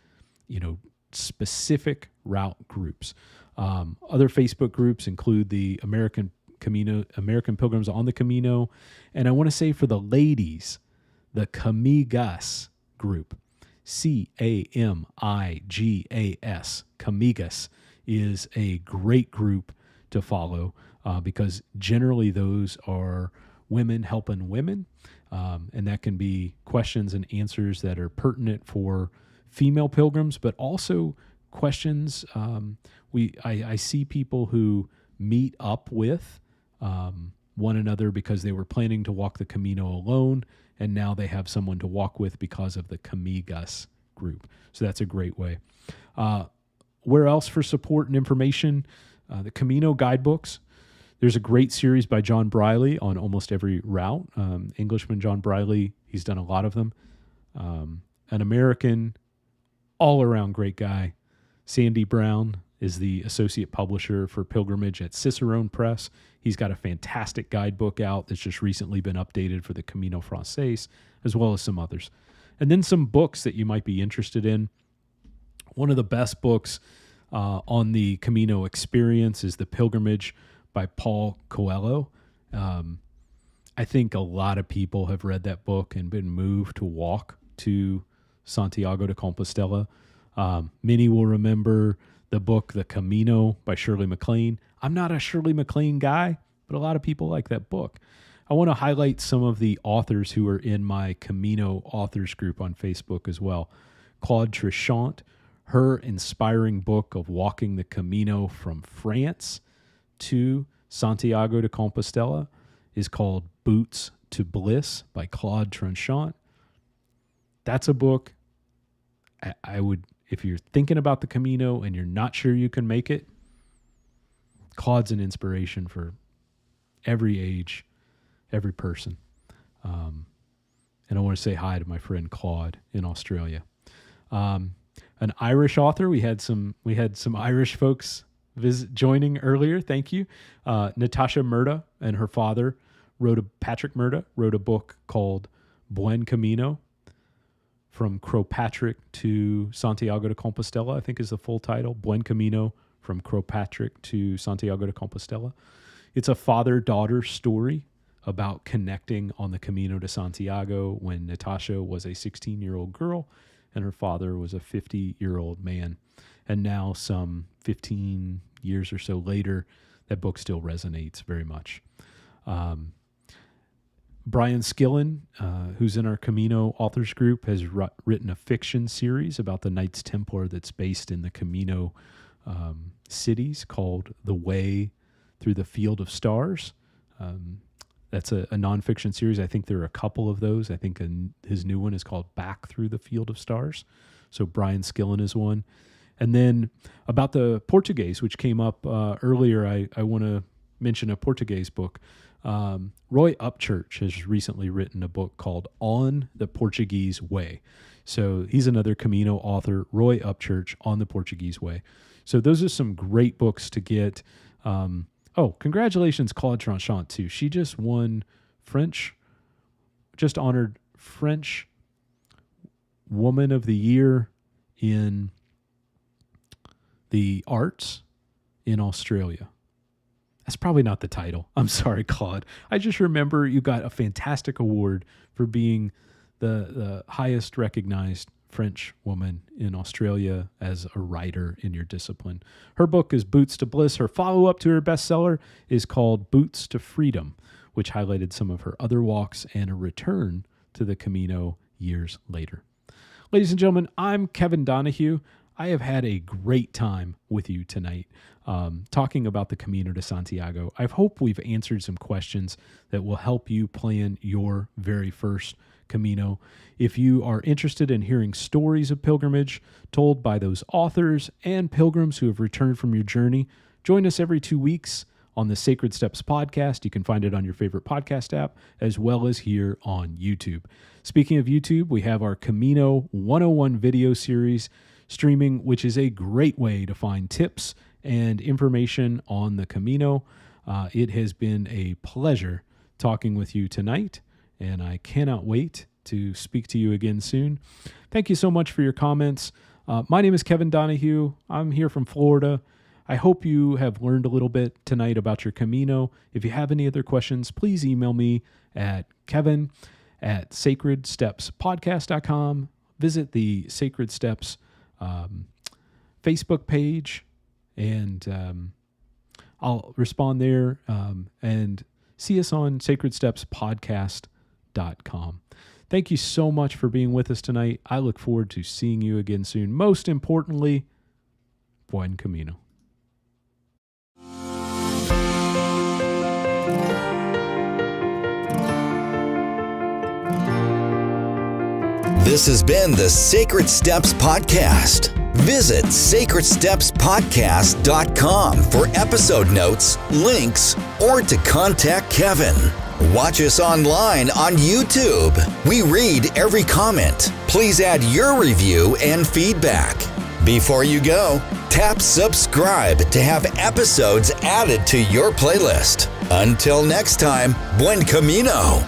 S2: specific route groups. Other Facebook groups include the American Pilgrims on the Camino. And I want to say for the ladies, the Camigas group, Camigas, Camigas is a great group to follow because generally those are women helping women. And that can be questions and answers that are pertinent for female pilgrims, but also questions. I see people who meet up with one another because they were planning to walk the Camino alone, and now they have someone to walk with because of the Camigas group. So that's a great way. Where else for support and information? The Camino Guidebooks. There's a great series by John Briley on almost every route. Englishman John Briley, he's done a lot of them. An American, all-around great guy, Sandy Brown, is the associate publisher for Pilgrimage at Cicerone Press. He's got a fantastic guidebook out that's just recently been updated for the Camino Frances, as well as some others. And then some books that you might be interested in. One of the best books on the Camino experience is The Pilgrimage by Paul Coelho. I think a lot of people have read that book and been moved to walk to Santiago de Compostela. Many will remember the book The Camino by Shirley MacLaine. I'm not a Shirley MacLaine guy, but a lot of people like that book. I want to highlight some of the authors who are in my Camino authors group on Facebook as well. Claude Trichant, her inspiring book of walking the Camino from France to Santiago de Compostela is called Boots to Bliss by Claude Trichant. That's a book I would, if you're thinking about the Camino and you're not sure you can make it, Claude's an inspiration for every age, every person. And I want to say hi to my friend Claude in Australia. An Irish author. We had some Irish folks joining earlier. Thank you. Natasha Murda and her father Patrick Murda wrote a book called Buen Camino, From Crowpatrick to Santiago de Compostela, I think is the full title. Buen Camino, From Crowpatrick to Santiago de Compostela. It's a father-daughter story about connecting on the Camino de Santiago when Natasha was a 16-year-old girl and her father was a 50-year-old man. And now some 15 years or so later, that book still resonates very much. Brian Skillen, who's in our Camino authors group, has written a fiction series about the Knights Templar that's based in the Camino cities called The Way Through the Field of Stars. That's a nonfiction series. I think there are a couple of those. I think his new one is called Back Through the Field of Stars. So Brian Skillen is one. And then about the Portuguese, which came up earlier, I want to mention a Portuguese book. Roy Upchurch has recently written a book called On the Portuguese Way. So he's another Camino author, Roy Upchurch, On the Portuguese Way. So those are some great books to get. Congratulations, Claude Tranchant, too. She just won honored French Woman of the Year in the arts in Australia. That's probably not the title. I'm sorry, Claude. I just remember you got a fantastic award for being the highest recognized French woman in Australia as a writer in your discipline. Her book is Boots to Bliss. Her follow-up to her bestseller is called Boots to Freedom, which highlighted some of her other walks and a return to the Camino years later. Ladies and gentlemen, I'm Kevin Donahue. I have had a great time with you tonight talking about the Camino de Santiago. I hope we've answered some questions that will help you plan your very first Camino. If you are interested in hearing stories of pilgrimage told by those authors and pilgrims who have returned from your journey, join us every 2 weeks on the Sacred Steps podcast. You can find it on your favorite podcast app, as well as here on YouTube. Speaking of YouTube, we have our Camino 101 video series streaming, which is a great way to find tips and information on the Camino. It has been a pleasure talking with you tonight, and I cannot wait to speak to you again soon. Thank you so much for your comments. My name is Kevin Donahue. I'm here from Florida. I hope you have learned a little bit tonight about your Camino. If you have any other questions, please email me at kevin@sacredstepspodcast.com. Visit the Sacred Steps Facebook page, and I'll respond there, and see us on sacredstepspodcast.com. Thank you so much for being with us tonight. I look forward to seeing you again soon. Most importantly, Buen Camino.
S1: This has been the Sacred Steps Podcast. Visit sacredstepspodcast.com for episode notes, links, or to contact Kevin. Watch us online on YouTube. We read every comment. Please add your review and feedback. Before you go, tap subscribe to have episodes added to your playlist. Until next time, Buen Camino.